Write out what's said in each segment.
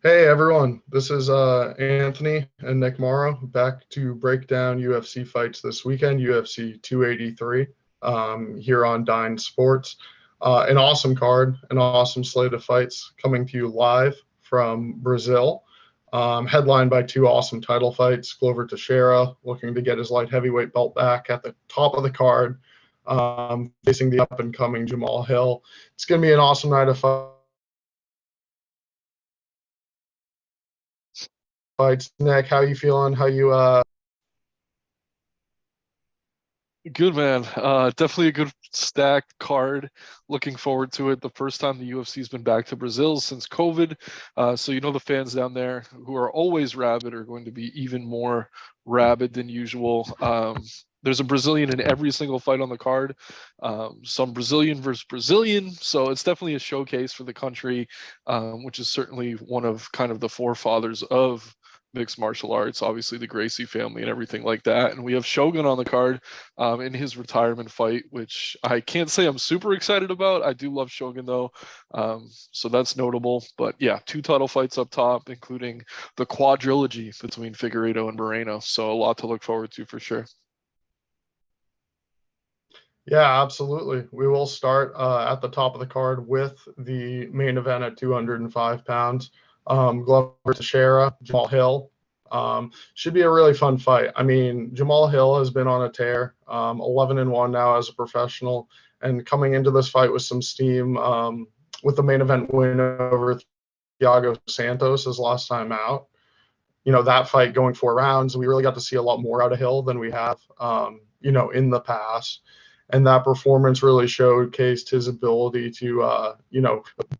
Hey everyone, this is Anthony and Nick Morrow back to break down UFC fights this weekend, UFC 283, here on Dine Sports. An awesome card, an awesome slate of fights coming to you live from Brazil, headlined by two awesome title fights. Glover Teixeira looking to get his light heavyweight belt back at the top of the card, facing the up and coming Jamal Hill. It's going to be an awesome night of fights. Nick, how you feeling? How you Good man. Definitely a good stacked card. Looking forward to it. The first time the UFC's been back to Brazil since COVID. So the fans down there who are always rabid are going to be even more rabid than usual. There's a Brazilian in every single fight on the card. Some Brazilian versus Brazilian. So it's definitely a showcase for the country, which is certainly one of kind of the forefathers of mixed martial arts, obviously the Gracie family and everything like that. And we have Shogun on the card in his retirement fight, which I can't say I'm super excited about. I do love Shogun though, so that's notable. But yeah, two title fights up top, including the quadrilogy between Figueiredo and Moreno. So a lot to look forward to for sure. Yeah, absolutely. We will start at the top of the card with the main event at 205 pounds. Glover Teixeira, Jamal Hill. Should be a really fun fight. I mean, Jamal Hill has been on a tear, 11-1 now as a professional, and coming into this fight with some steam with the main event win over Thiago Santos his last time out. That fight going 4 rounds, we really got to see a lot more out of Hill than we have, in the past. And that performance really showcased his ability to,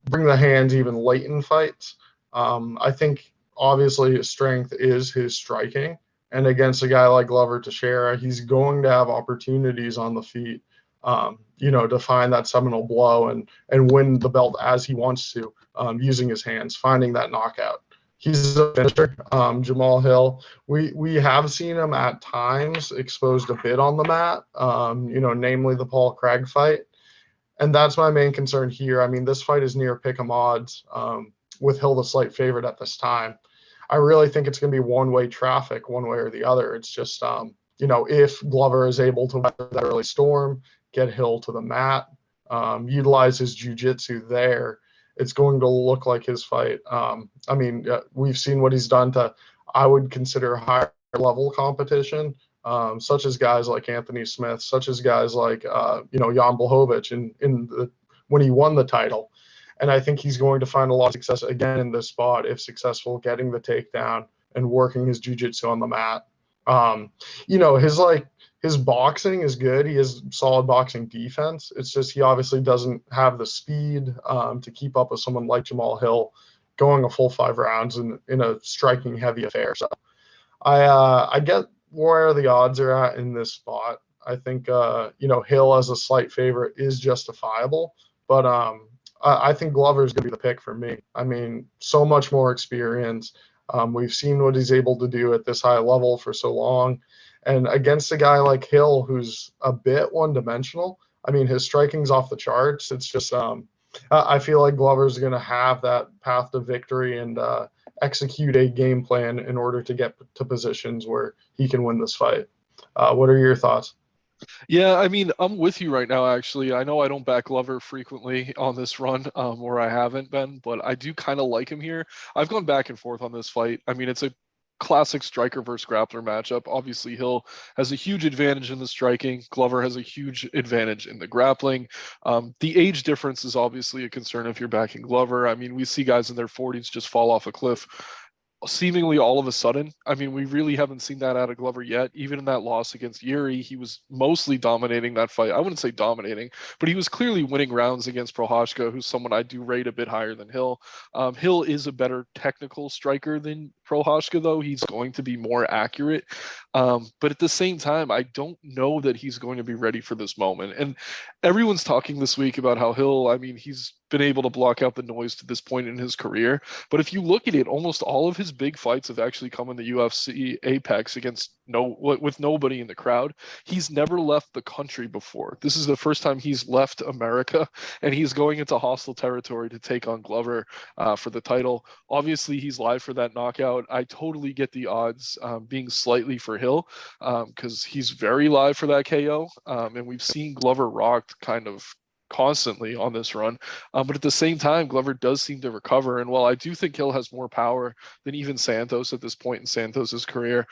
bring the hands even late in fights. I think obviously his strength is his striking. And against a guy like Glover Teixeira, he's going to have opportunities on the feet, to find that seminal blow and win the belt as he wants to, using his hands, finding that knockout. He's a finisher. Jamal Hill, we have seen him at times exposed a bit on the mat, namely the Paul Craig fight. And that's my main concern here. I mean, this fight is near pick'em odds, with Hill the slight favorite at this time. I really think it's going to be one-way traffic, one way or the other. It's just, if Glover is able to weather that early storm, get Hill to the mat, utilize his jiu-jitsu there, it's going to look like his fight. We've seen what he's done to, I would consider, higher level competition, such as guys like Anthony Smith, such as guys like, Jan Blachowicz when he won the title. And I think he's going to find a lot of success again in this spot if successful, getting the takedown and working his jiu-jitsu on the mat. Um, his boxing is good. He has solid boxing defense. It's just he obviously doesn't have the speed to keep up with someone like Jamal Hill going a full 5 rounds in a striking heavy affair. So I get where the odds are at in this spot. I think Hill as a slight favorite is justifiable, but I think Glover's going to be the pick for me. I mean, so much more experience. We've seen what he's able to do at this high level for so long, and against a guy like Hill, who's a bit one-dimensional. I mean, his striking's off the charts. It's just I feel like Glover's going to have that path to victory and execute a game plan in order to get to positions where he can win this fight. What are your thoughts? Yeah, I mean, I'm with you right now, actually. I know I don't back Glover frequently on this run, or I haven't been, but I do kind of like him here. I've gone back and forth on this fight. I mean, it's a classic striker versus grappler matchup. Obviously, Hill has a huge advantage in the striking. Glover has a huge advantage in the grappling. The age difference is obviously a concern if you're backing Glover. I mean, we see guys in their 40s just fall off a cliff seemingly all of a sudden. I mean, we really haven't seen that out of Glover yet. Even in that loss against Yuri, he was mostly dominating that fight. I wouldn't say dominating, but he was clearly winning rounds against Prohashka, who's someone I do rate a bit higher than Hill. Hill is a better technical striker than Prochazka, though. He's going to be more accurate. But at the same time, I don't know that he's going to be ready for this moment. And everyone's talking this week about how he's been able to block out the noise to this point in his career. But if you look at it, almost all of his big fights have actually come in the UFC Apex with nobody in the crowd. He's never left the country before. This is the first time he's left America, and he's going into hostile territory to take on Glover for the title. Obviously, he's live for that knockout. I totally get the odds being slightly for Hill because he's very live for that KO. And we've seen Glover rocked kind of constantly on this run. But at the same time, Glover does seem to recover. And while I do think Hill has more power than even Santos at this point in Santos's career,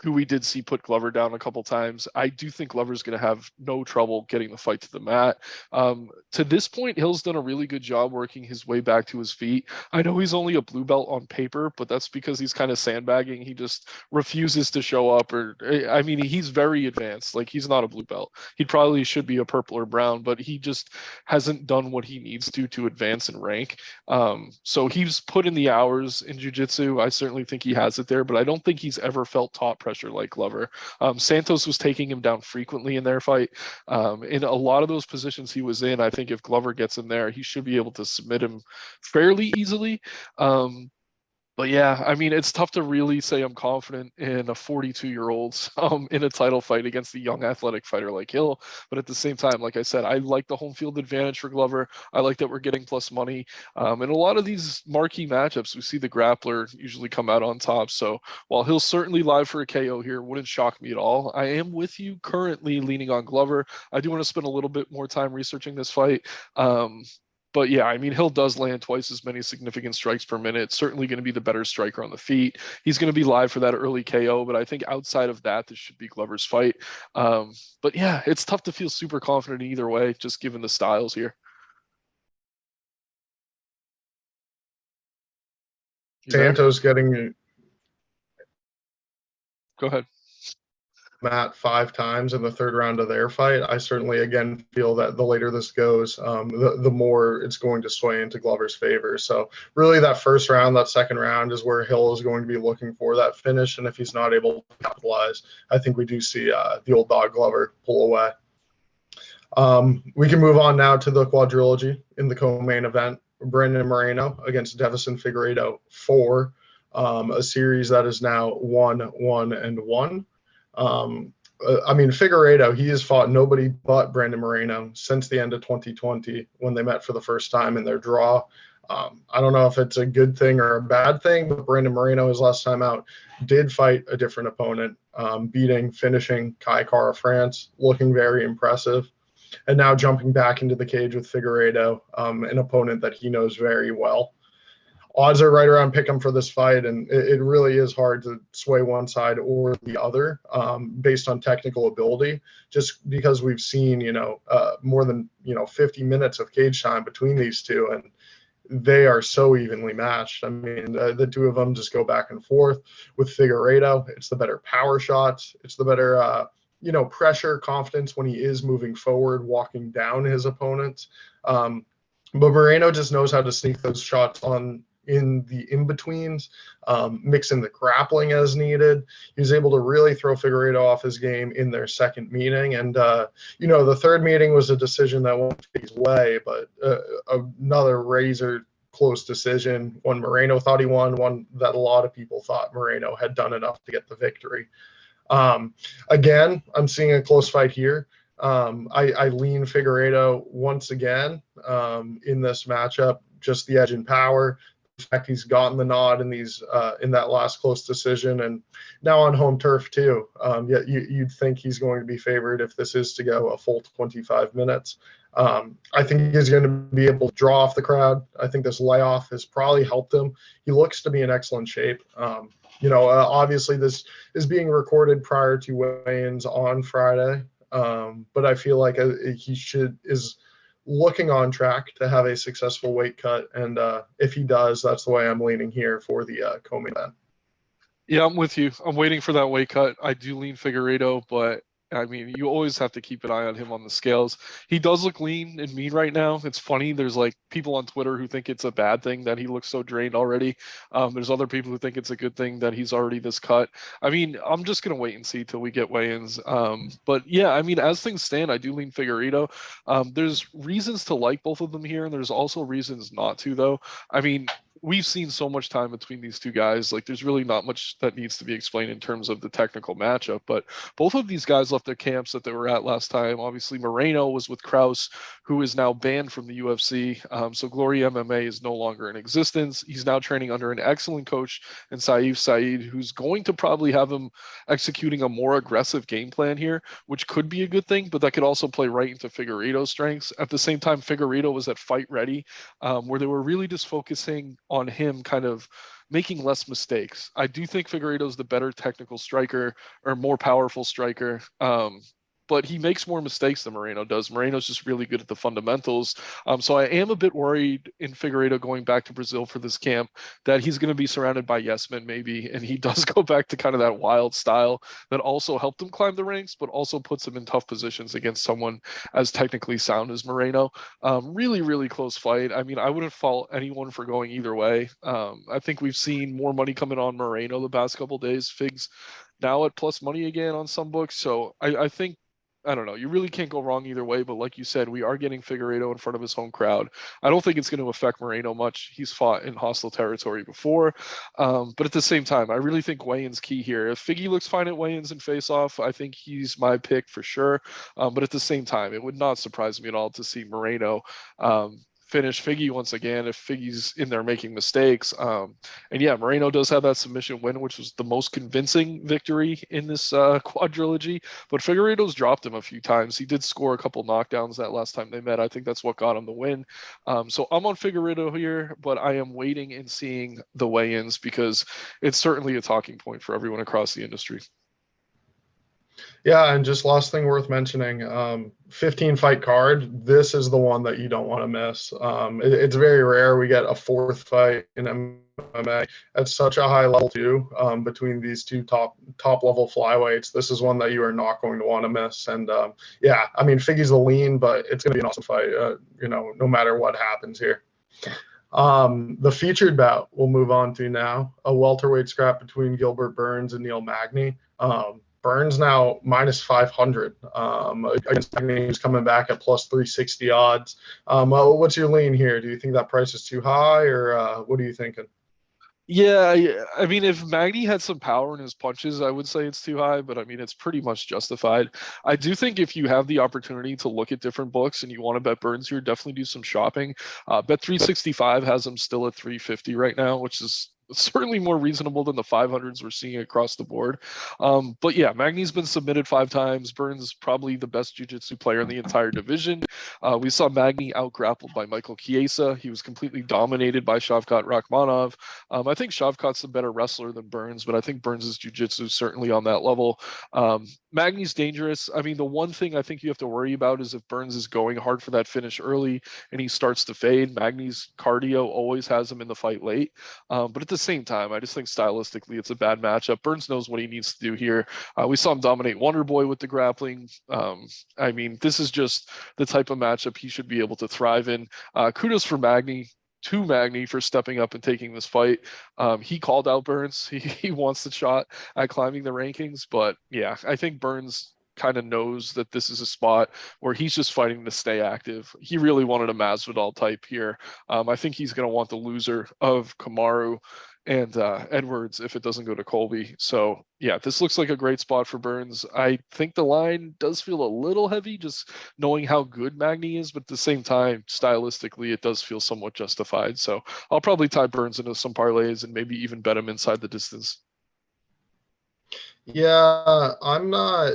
who we did see put Glover down a couple times, I do think Glover's going to have no trouble getting the fight to the mat. To this point, Hill's done a really good job working his way back to his feet. I know he's only a blue belt on paper, but that's because he's kind of sandbagging. He just refuses to show up, he's very advanced. Like, he's not a blue belt. He probably should be a purple or brown, but he just hasn't done what he needs to advance and rank. So he's put in the hours in jiu-jitsu. I certainly think he has it there, but I don't think he's ever felt top pressure like Glover. Santos was taking him down frequently in their fight. In a lot of those positions he was in, I think if Glover gets in there, he should be able to submit him fairly easily. But yeah, it's tough to really say I'm confident in a 42-year-old in a title fight against a young athletic fighter like Hill. But at the same time, like I said, I like the home field advantage for Glover. I like that we're getting plus money. In a lot of these marquee matchups, we see the grappler usually come out on top. So while Hill's certainly live for a KO here, wouldn't shock me at all. I am with you currently leaning on Glover. I do want to spend a little bit more time researching this fight. But yeah, Hill does land twice as many significant strikes per minute. Certainly going to be the better striker on the feet. He's going to be live for that early KO, but I think outside of that, this should be Glover's fight. But yeah, it's tough to feel super confident either way, just given the styles here. Santos getting Go ahead. Matt 5 times in the third round of their fight. I certainly, again, feel that the later this goes, the more it's going to sway into Glover's favor. So really that first round, that second round is where Hill is going to be looking for that finish. And if he's not able to capitalize, I think we do see the old dog Glover pull away. We can move on now to the quadrilogy in the co-main event. Brandon Moreno against Devison Figueiredo 4, a series that is now 1-1-1. Figueiredo, he has fought nobody but Brandon Moreno since the end of 2020 when they met for the first time in their draw. I don't know if it's a good thing or a bad thing, but Brandon Moreno, his last time out, did fight a different opponent, finishing Kai Kara France, looking very impressive. And now jumping back into the cage with Figueiredo, an opponent that he knows very well. Odds are right around pick 'em for this fight, and it really is hard to sway one side or the other based on technical ability, just because we've seen, more than, 50 minutes of cage time between these two, and they are so evenly matched. The two of them just go back and forth. With Figueiredo, it's the better power shots. It's the better, pressure, confidence when he is moving forward, walking down his opponents. But Moreno just knows how to sneak those shots on in the in-betweens, mix in the grappling as needed. He was able to really throw Figueiredo off his game in their second meeting. And, the third meeting was a decision that went his way, but another razor close decision. One Moreno thought he won, one that a lot of people thought Moreno had done enough to get the victory. Again, I'm seeing a close fight here. I lean Figueiredo once again in this matchup, just the edge and power. The fact he's gotten the nod in that last close decision, and now on home turf too. Yet you'd think he's going to be favored if this is to go a full 25 minutes. I think he's going to be able to draw off the crowd. I think this layoff has probably helped him. He looks to be in excellent shape. Obviously this is being recorded prior to weigh-ins on Friday, but I feel like he is looking on track to have a successful weight cut, and if he does, that's the way I'm leaning here for the co-main event. Yeah, I'm with you. I'm waiting for that weight cut. I do lean Figueiredo, but I mean, you always have to keep an eye on him on the scales. He does look lean and mean right now. It's funny. There's like people on Twitter who think it's a bad thing that he looks so drained already. There's other people who think it's a good thing that he's already this cut. I mean, I'm just gonna wait and see till we get weigh-ins. But yeah, I mean, as things stand, I do lean Figueiredo. There's reasons to like both of them here, and there's also reasons not to, though. I mean, we've seen so much time between these two guys. Like, there's really not much that needs to be explained in terms of the technical matchup. But both of these guys left their camps that they were at last time. Obviously, Moreno was with Kraus, who is now banned from the UFC. So Glory MMA is no longer in existence. He's now training under an excellent coach in Saif Saeed, who's going to probably have him executing a more aggressive game plan here, which could be a good thing, but that could also play right into Figueiredo's strengths. At the same time, Figueiredo was at fight ready, where they were really just focusing on him kind of making less mistakes. I do think Figueiredo's the better technical striker or more powerful striker. But he makes more mistakes than Moreno does. Moreno's just really good at the fundamentals. So I am a bit worried in Figueiredo going back to Brazil for this camp that he's going to be surrounded by yes men maybe, and he does go back to kind of that wild style that also helped him climb the ranks, but also puts him in tough positions against someone as technically sound as Moreno. Really, really close fight. I mean, I wouldn't fault anyone for going either way. I think we've seen more money coming on Moreno the past couple days. Figs now at plus money again on some books. So I think I don't know. You really can't go wrong either way. But like you said, we are getting Figueiredo in front of his home crowd. I don't think it's going to affect Moreno much. He's fought in hostile territory before. But at the same time, I really think weigh-in's key here. If Figgy looks fine at weigh-ins and face-off, I think he's my pick for sure. But at the same time, it would not surprise me at all to see Moreno finish Figgy once again if Figgy's in there making mistakes. And yeah, Moreno does have that submission win, which was the most convincing victory in this quadrilogy. But Figueiredo's dropped him a few times. He did score a couple knockdowns that last time they met. I think that's what got him the win. So I'm on Figueiredo here, but I am waiting and seeing the weigh-ins because it's certainly a talking point for everyone across the industry. Yeah, and just last thing worth mentioning, 15 fight card. This is the one that you don't want to miss. It's very rare we get a fourth fight in MMA at such a high level too, between these two top level flyweights. This is one that you are not going to want to miss. And yeah, I mean, Figgy's the lean, but it's going to be an awesome fight. No matter what happens here. The featured bout we'll move on to now, a welterweight scrap between Gilbert Burns and Neil Magny. Burns now minus 500 against Magny, who's coming back at plus 360 odds. What's your lean here? Do you think that price is too high, or what are you thinking? Yeah, I mean, if Magny had some power in his punches, I would say it's too high, but I mean, it's pretty much justified. I do think if you have the opportunity to look at different books and you want to bet Burns here, definitely do some shopping. Bet 365 has him still at 350 right now, which is certainly more reasonable than the 500s we're seeing across the board. But yeah, Magny's been submitted 5 times. Burns is probably the best jiu-jitsu player in the entire division. We saw Magny out-grappled by Michael Chiesa. He was completely dominated by Shavkat Rakhmonov. I think Shavkat's the better wrestler than Burns, but I think Burns' jiu-jitsu is certainly on that level. Magny's dangerous. I mean, the one thing I think you have to worry about is if Burns is going hard for that finish early and he starts to fade. Magny's cardio always has him in the fight late. But at the same time, I just think stylistically it's a bad matchup. Burns knows what he needs to do here. We saw him dominate Wonderboy with the grappling. I mean, this is just the type of matchup he should be able to thrive in. Kudos for Magny for stepping up and taking this fight. He called out Burns. He wants the shot at climbing the rankings, but yeah, I think Burns kind of knows that this is a spot where he's just fighting to stay active. He really wanted a Masvidal type here. I think he's going to want the loser of Kamaru and Edwards if it doesn't go to Colby. So yeah, this looks like a great spot for Burns. I think the line does feel a little heavy just knowing how good Magny is, but at the same time, stylistically, it does feel somewhat justified. So I'll probably tie Burns into some parlays and maybe even bet him inside the distance. Yeah, I'm not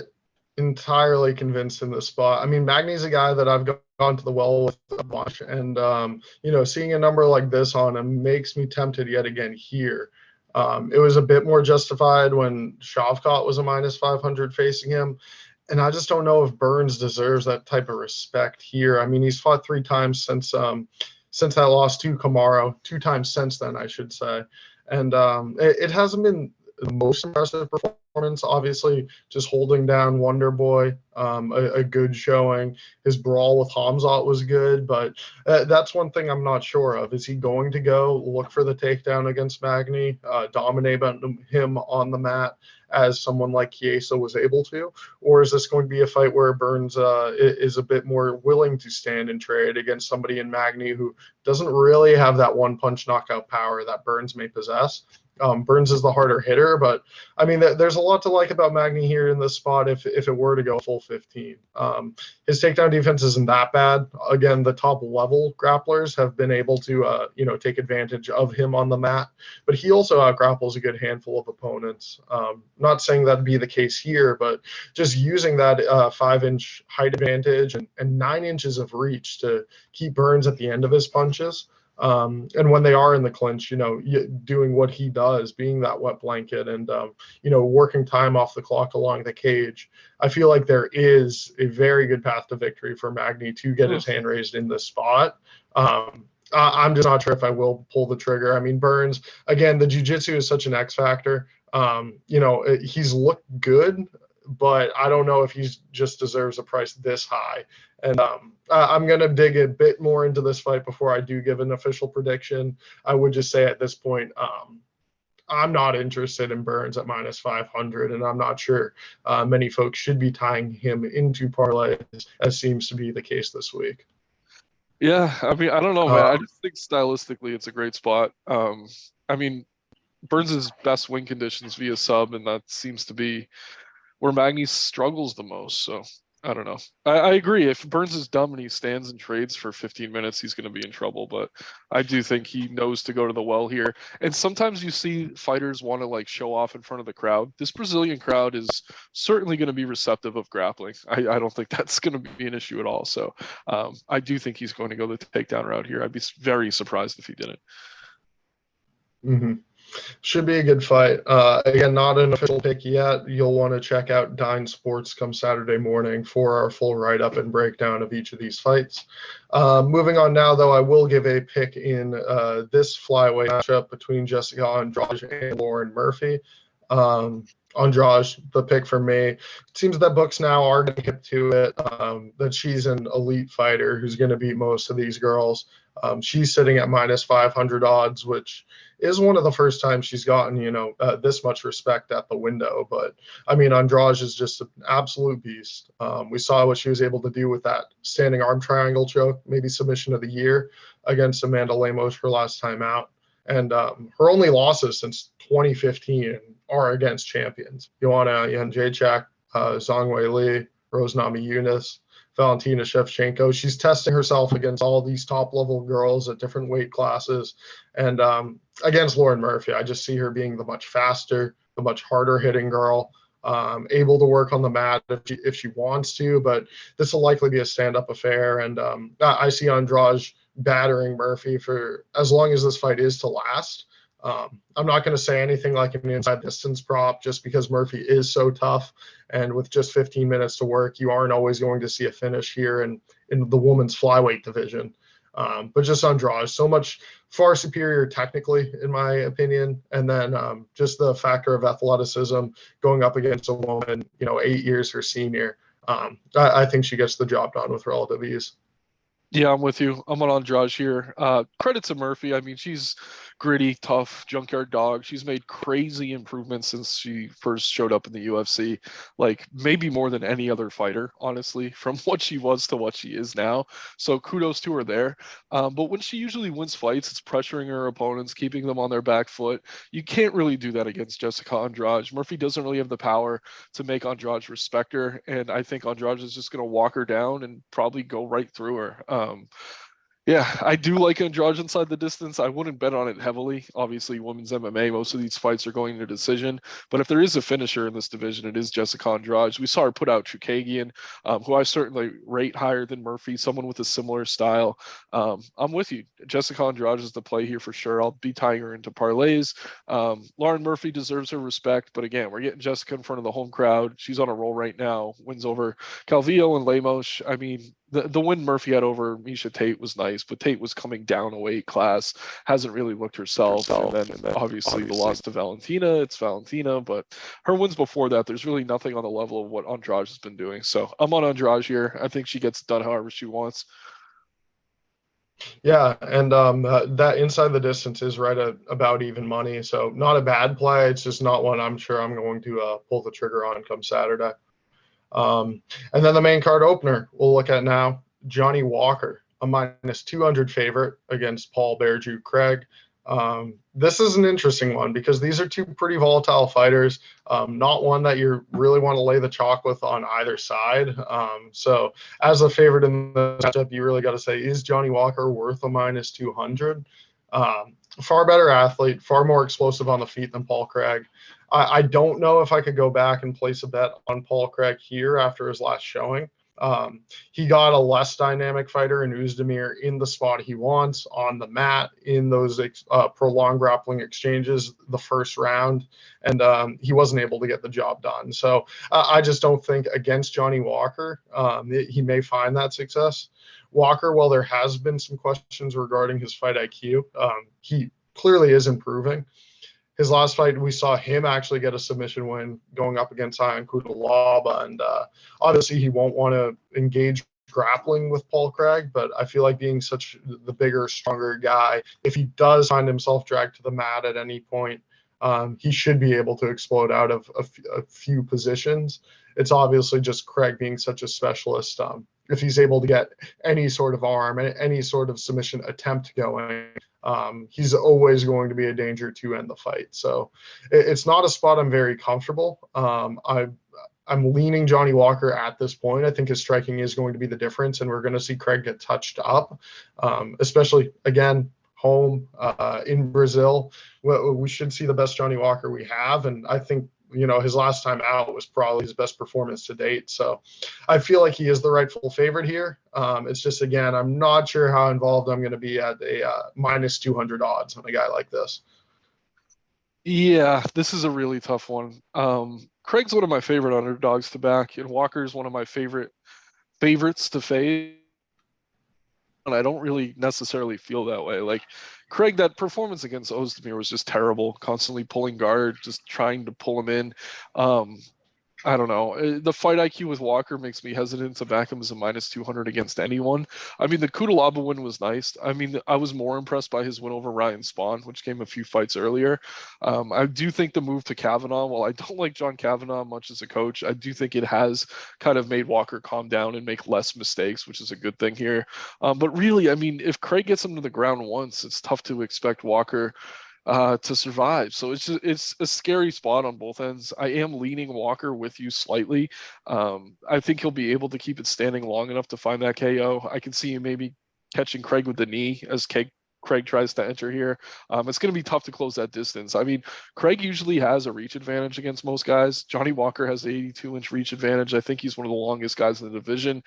entirely convinced in this spot. I mean, Magny's a guy that I've gone to the well with a bunch, and seeing a number like this on him makes me tempted yet again here. It was a bit more justified when Shavkat was a minus 500 facing him, and I just don't know if Burns deserves that type of respect here. I mean, he's fought 3 times since that loss to Kamaru, 2 times since then, I should say, and it hasn't been the most impressive performance performance. Obviously, just holding down Wonder Boy, a good showing. His brawl with Hamzat was good, but that's one thing I'm not sure of. Is he going to go look for the takedown against Magny, dominate him on the mat as someone like Chiesa was able to? Or is this going to be a fight where Burns is a bit more willing to stand and trade against somebody in Magny who doesn't really have that one-punch knockout power that Burns may possess? Burns is the harder hitter, but I mean, there's a lot to like about Magny here in this spot if it were to go full 15. His takedown defense isn't that bad. Again, the top level grapplers have been able to, take advantage of him on the mat, but he also outgrapples a good handful of opponents. Not saying that'd be the case here, but just using that 5-inch height advantage and 9 inches of reach to keep Burns at the end of his punches. And when they are in the clinch, doing what he does, being that wet blanket and, working time off the clock along the cage, I feel like there is a very good path to victory for Magny to get his hand raised in this spot. I'm just not sure if I will pull the trigger. I mean, Burns, again, the jiu-jitsu is such an X factor. He's looked good, but I don't know if he just deserves a price this high. And I'm going to dig a bit more into this fight before I do give an official prediction. I would just say at this point, I'm not interested in Burns at minus 500, and I'm not sure many folks should be tying him into parlays, as seems to be the case this week. Yeah, I mean, I don't know, man. I just think stylistically it's a great spot. I mean, Burns' best win conditions via sub, and that seems to be where Magny struggles the most. So I don't know. I agree. If Burns is dumb and he stands and trades for 15 minutes, he's going to be in trouble. But I do think he knows to go to the well here. And sometimes you see fighters want to show off in front of the crowd. This Brazilian crowd is certainly going to be receptive of grappling. I don't think that's going to be an issue at all. So I do think he's going to go the takedown route here. I'd be very surprised if he didn't. Mm-hmm. Should be a good fight. Again, not an official pick yet. You'll want to check out Dine Sports come Saturday morning for our full write-up and breakdown of each of these fights. Moving on now, though, I will give a pick in this flyweight matchup between Jessica Andrade and Lauren Murphy. Andrade, the pick for me. It seems that books now are going to get to it, that she's an elite fighter who's going to beat most of these girls. She's sitting at minus 500 odds, which is one of the first times she's gotten, this much respect at the window. But I mean, Andrade is just an absolute beast. We saw what she was able to do with that standing arm triangle choke, maybe submission of the year against Amanda Lemos her last time out. And her only losses since 2015 are against champions. Joanna Jędrzejczyk, Zhang Weili, Rose Namajunas, Valentina Shevchenko. She's testing herself against all these top-level girls at different weight classes. And against Lauren Murphy, I just see her being the much faster, the much harder-hitting girl, able to work on the mat if she wants to. But this will likely be a stand-up affair. And I see Andrade battering Murphy for as long as this fight is to last. I'm not going to say anything like an inside distance prop just because Murphy is so tough. And with just 15 minutes to work, you aren't always going to see a finish here in the women's flyweight division. But just Andrade, so much far superior technically, in my opinion. And then just the factor of athleticism going up against a woman, 8 years her senior. I think she gets the job done with relative ease. Yeah, I'm with you. I'm on Andrade here. Credit to Murphy. I mean, she's gritty, tough, junkyard dog. She's made crazy improvements since she first showed up in the UFC, maybe more than any other fighter, honestly, from what she was to what she is now. So kudos to her there. But when she usually wins fights, it's pressuring her opponents, keeping them on their back foot. You can't really do that against Jessica Andrade. Murphy doesn't really have the power to make Andrade respect her, and I think Andrade is just going to walk her down and probably go right through her. Yeah, I do like Andrade inside the distance. I wouldn't bet on it heavily. Obviously, women's MMA, most of these fights are going to decision. But if there is a finisher in this division, it is Jessica Andrade. We saw her put out Chukagian, who I certainly rate higher than Murphy, someone with a similar style. I'm with you. Jessica Andrade is the play here for sure. I'll be tying her into parlays. Lauren Murphy deserves her respect. But again, we're getting Jessica in front of the home crowd. She's on a roll right now. Wins over Calvillo and Lemos. I mean, the win Murphy had over Miesha Tate was nice, but Tate was coming down a weight class, hasn't really looked herself. And then obviously the loss to Valentina, it's Valentina, but her wins before that, there's really nothing on the level of what Andrade has been doing. So I'm on Andrade here. I think she gets it done however she wants. Yeah, and that inside the distance is right at about even money, so not a bad play. It's just not one I'm sure I'm going to pull the trigger on come Saturday. And then the main card opener we'll look at now, Johnny Walker, a -200 favorite against Paul Bearju Craig. This is an interesting one because these are two pretty volatile fighters, not one that you really want to lay the chalk with on either side. So as a favorite in the matchup, you really got to say, is Johnny Walker worth a -200? Far better athlete, far more explosive on the feet than Paul Craig. I don't know if I could go back and place a bet on Paul Craig here after his last showing. He got a less dynamic fighter in Uzdemir in the spot he wants, on the mat, in those prolonged grappling exchanges the first round, and he wasn't able to get the job done. So I just don't think against Johnny Walker, he may find that success. Walker, while there has been some questions regarding his fight IQ, he clearly is improving. His last fight, we saw him actually get a submission win going up against Ion Kudalaba, and obviously he won't want to engage grappling with Paul Craig, but I feel like being such the bigger, stronger guy, if he does find himself dragged to the mat at any point, he should be able to explode out of a few positions. It's obviously just Craig being such a specialist. If he's able to get any sort of arm, any sort of submission attempt going, he's always going to be a danger to end the fight. So it's not a spot I'm very comfortable. I'm leaning Johnny Walker at this point. I think his striking is going to be the difference, and we're going to see Craig get touched up, especially, again, home in Brazil. We should see the best Johnny Walker we have, and I think his last time out was probably his best performance to date. So I feel like he is the rightful favorite here. It's just, again, I'm not sure how involved I'm going to be at a -200 odds on a guy like this. Yeah, this is a really tough one. Craig's one of my favorite underdogs to back, and Walker's one of my favorites to fade. And I don't really necessarily feel that way. Like Craig, that performance against Ozdemir was just terrible, constantly pulling guard, just trying to pull him in. I don't know. The fight IQ with Walker makes me hesitant to back him as a -200 against anyone. I mean, the Kudalaba win was nice. I mean, I was more impressed by his win over Ryan Spawn, which came a few fights earlier. I do think the move to Kavanaugh, while I don't like John Kavanaugh much as a coach, I do think it has kind of made Walker calm down and make less mistakes, which is a good thing here. But really, I mean, if Craig gets him to the ground once, it's tough to expect Walker to survive. So it's a scary spot on both ends. I am leaning Walker with you slightly. I think he'll be able to keep it standing long enough to find that KO. I can see you maybe catching Craig with the knee as Craig tries to enter here. It's going to be tough to close that distance. I mean, Craig usually has a reach advantage against most guys. Johnny Walker has the 82-inch reach advantage. I think he's one of the longest guys in the division.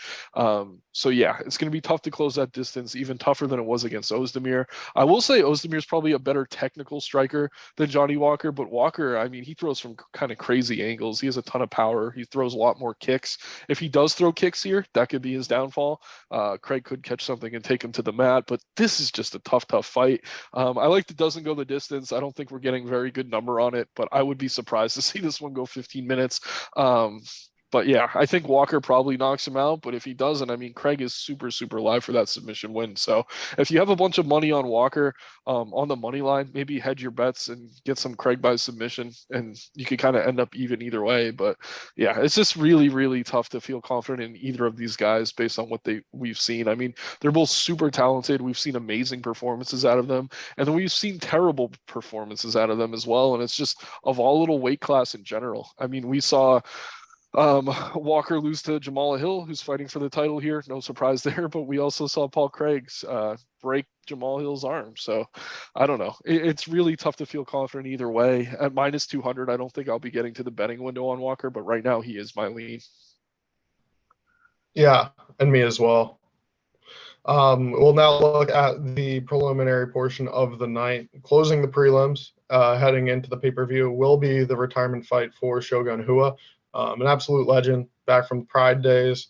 So yeah, it's going to be tough to close that distance, even tougher than it was against Ozdemir. I will say Ozdemir is probably a better technical striker than Johnny Walker, but Walker, I mean, he throws from kind of crazy angles. He has a ton of power. He throws a lot more kicks. If he does throw kicks here, that could be his downfall. Craig could catch something and take him to the mat, but this is just a tough fight. I like that doesn't go the distance. I don't think we're getting a very good number on it, but I would be surprised to see this one go 15 minutes. But yeah, I think Walker probably knocks him out. But if he doesn't, I mean, Craig is super, super live for that submission win. So if you have a bunch of money on Walker on the money line, maybe hedge your bets and get some Craig by submission, and you could kind of end up even either way. But yeah, it's just really, really tough to feel confident in either of these guys based on what we've seen. I mean, they're both super talented. We've seen amazing performances out of them, and then we've seen terrible performances out of them as well. And it's just a volatile weight class in general. I mean, we saw Walker lose to Jamal Hill, who's fighting for the title here. No surprise there, but we also saw Paul Craig's break Jamal Hill's arm. So I don't know. It's really tough to feel confident either way. At -200, I don't think I'll be getting to the betting window on Walker, but right now he is my lean. Yeah, and me as well. We'll now look at the preliminary portion of the night. Closing the prelims, heading into the pay-per-view, will be the retirement fight for Shogun Rua. An absolute legend, back from Pride days.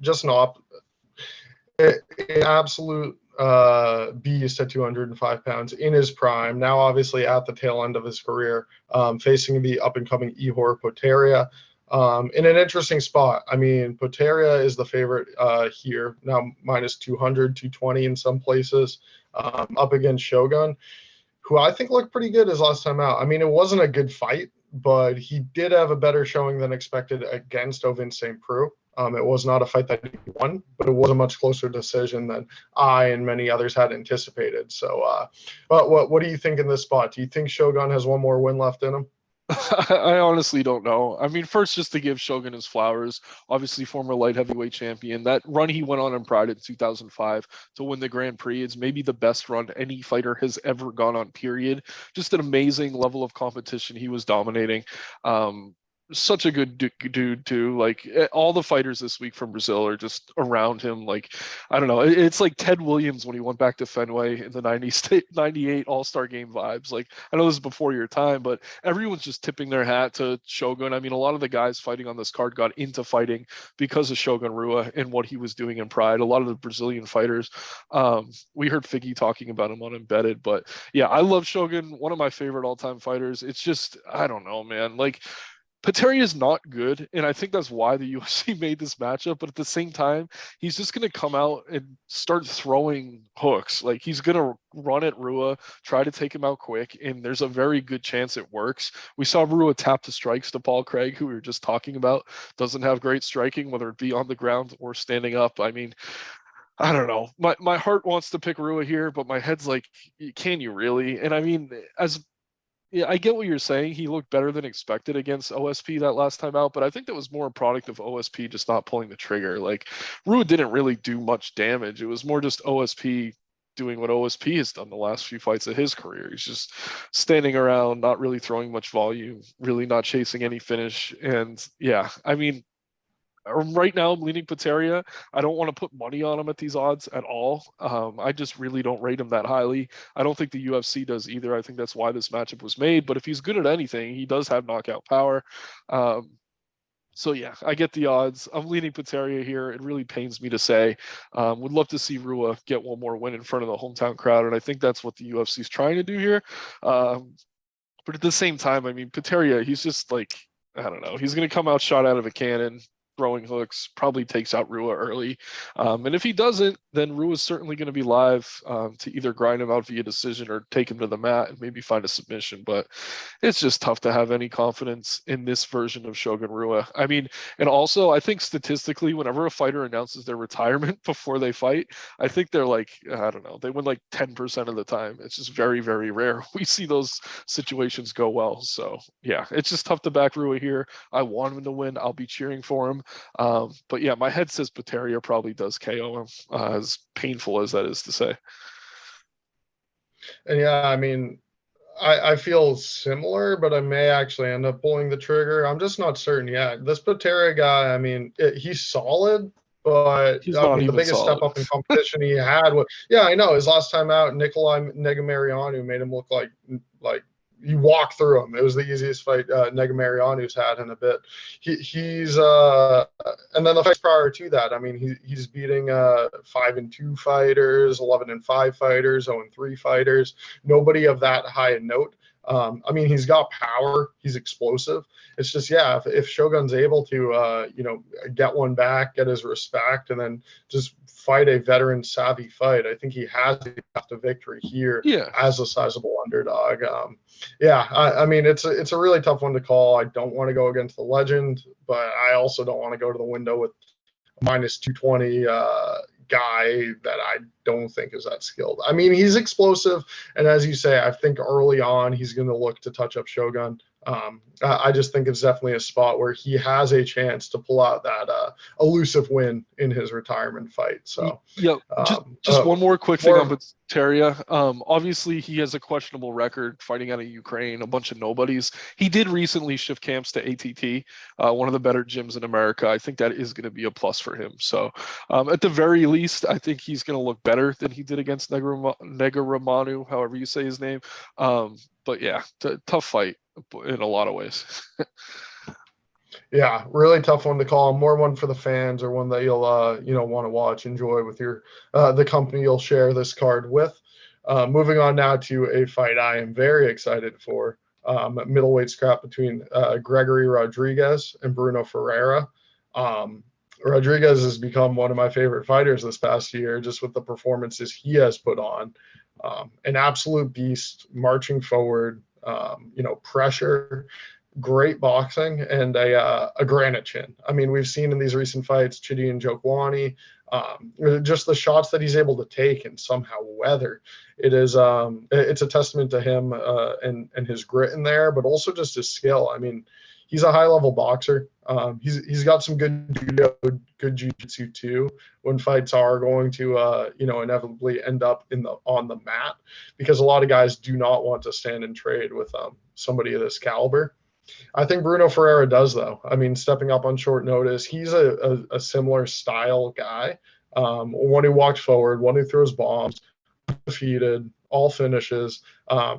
Just an absolute beast at 205 pounds in his prime. Now, obviously, at the tail end of his career, facing the up and coming Ihor Potieria. In an interesting spot. I mean, Potieria is the favorite here, now minus 200, 220 in some places, up against Shogun, who I think looked pretty good his last time out. I mean, it wasn't a good fight, but he did have a better showing than expected against Ovin St. Preux. It was not a fight that he won, but it was a much closer decision than I and many others had anticipated. So, what do you think in this spot? Do you think Shogun has one more win left in him? I honestly don't know. I mean, first, just to give Shogun his flowers, obviously former light heavyweight champion. That run he went on in Pride in 2005 to win the Grand Prix is maybe the best run any fighter has ever gone on, period. Just an amazing level of competition. He was dominating. Such a good dude too. Like all the fighters this week from Brazil are just around him. Like, I don't know. It's like Ted Williams when he went back to Fenway in the 98 All-Star game vibes. Like, I know this is before your time, but everyone's just tipping their hat to Shogun. I mean, a lot of the guys fighting on this card got into fighting because of Shogun Rua and what he was doing in Pride. A lot of the Brazilian fighters, we heard Figgy talking about him on Embedded, but yeah, I love Shogun. One of my favorite all-time fighters. It's just, I don't know, man. Like, Pateri is not good, and I think that's why the UFC made this matchup. But at the same time, he's just going to come out and start throwing hooks. Like, he's going to run at Rua, try to take him out quick, and there's a very good chance it works. We saw Rua tap the strikes to Paul Craig, who we were just talking about. Doesn't have great striking, whether it be on the ground or standing up. I mean, I don't know. My heart wants to pick Rua here, but my head's like, can you really? And I mean, yeah, I get what you're saying. He looked better than expected against OSP that last time out, but I think that was more a product of OSP just not pulling the trigger. Like, Rua didn't really do much damage. It was more just OSP doing what OSP has done the last few fights of his career. He's just standing around, not really throwing much volume, really not chasing any finish. And yeah, I mean, right now I'm leaning Pateria. I don't want to put money on him at these odds at all. I just really don't rate him that highly. I don't think the UFC does either. I think that's why this matchup was made. But if he's good at anything, he does have knockout power. So yeah, I get the odds. I'm leaning Pateria here. It really pains me to say. Would love to see Rua get one more win in front of the hometown crowd, and I think that's what the UFC is trying to do here. But at the same time, I mean, Pateria, he's just like, I don't know. He's going to come out shot out of a cannon, throwing hooks, probably takes out Rua early. And if he doesn't, then Rua's certainly going to be live to either grind him out via decision or take him to the mat and maybe find a submission. But it's just tough to have any confidence in this version of Shogun Rua. I mean, and also I think statistically, whenever a fighter announces their retirement before they fight, I think they're like, I don't know, they win like 10% of the time. It's just very, very rare. We see those situations go well. So yeah, it's just tough to back Rua here. I want him to win. I'll be cheering for him. But yeah, my head says Pateria probably does KO him, as painful as that is to say. And yeah, I mean, I feel similar, but I may actually end up pulling the trigger. I'm just not certain yet. This Patera guy, I mean, he's solid, but He's I not mean, the even biggest step solid. up in competition he had was, yeah, I know. His last time out, Nikolai Negamarianu made him look like you walk through him. It was the easiest fight Negamarianu's had in a bit. He's and then the fights prior to that, I mean, he's beating 5-2 fighters, 11-5 fighters, 0-3 fighters. Nobody of that high a note. I mean, he's got power. He's explosive. It's just, yeah, if Shogun's able to, get one back, get his respect, and then just fight a veteran savvy fight, I think he has the path to victory here Yeah. as a sizable underdog. Yeah, I mean, it's a really tough one to call. I don't want to go against the legend, but I also don't want to go to the window with a minus 220 guy that I don't think is that skilled. I mean, he's explosive, and as you say, I think early on he's going to look to touch up Shogun. I just think it's definitely a spot where he has a chance to pull out that elusive win in his retirement fight. So, yeah, just one more quick thing on Pateria. Obviously, he has a questionable record fighting out of Ukraine, a bunch of nobodies. He did recently shift camps to ATT, one of the better gyms in America. I think that is going to be a plus for him. So, at the very least, I think he's going to look better than he did against Negaramanu, however you say his name. But yeah, tough fight in a lot of ways. Yeah, really tough one to call. More one for the fans, or one that you'll want to watch, enjoy with your the company you'll share this card with. Moving on now to a fight I am very excited for. Middleweight scrap between Gregory Rodriguez and Bruno Ferreira. Um, Rodriguez has become one of my favorite fighters this past year, just with the performances he has put on. An absolute beast, marching forward. Pressure, great boxing, and a granite chin. I mean, we've seen in these recent fights, Chidi and Jokwani, just the shots that he's able to take and somehow weather. It's a testament to him and his grit in there, but also just his skill. I mean, he's a high level boxer. He's got some good judo, good jiu-jitsu too. When fights are going to inevitably end up on the mat, because a lot of guys do not want to stand and trade with somebody of this caliber. I think Bruno Ferreira does, though. I mean, stepping up on short notice, he's a similar style guy. One who walks forward, one who throws bombs, defeated, all finishes.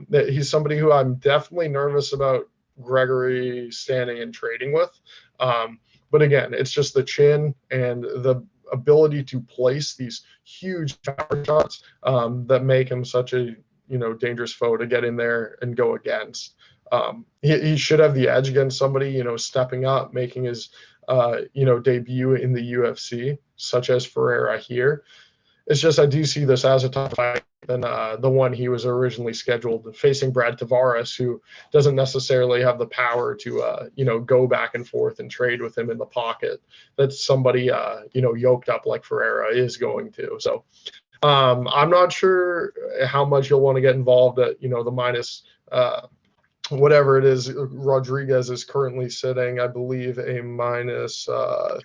He's somebody who I'm definitely nervous about Gregory standing and trading with. But again, it's just the chin and the ability to place these huge power shots that make him such a dangerous foe to get in there and go against. He should have the edge against somebody, stepping up, making his, debut in the UFC, such as Ferreira here. It's just I do see this as a tough fight than the one he was originally scheduled, facing Brad Tavares, who doesn't necessarily have the power to, go back and forth and trade with him in the pocket. That's somebody, yoked up like Ferreira is going to. So I'm not sure how much you'll want to get involved at, the minus whatever it is. Rodriguez is currently sitting, I believe, a minus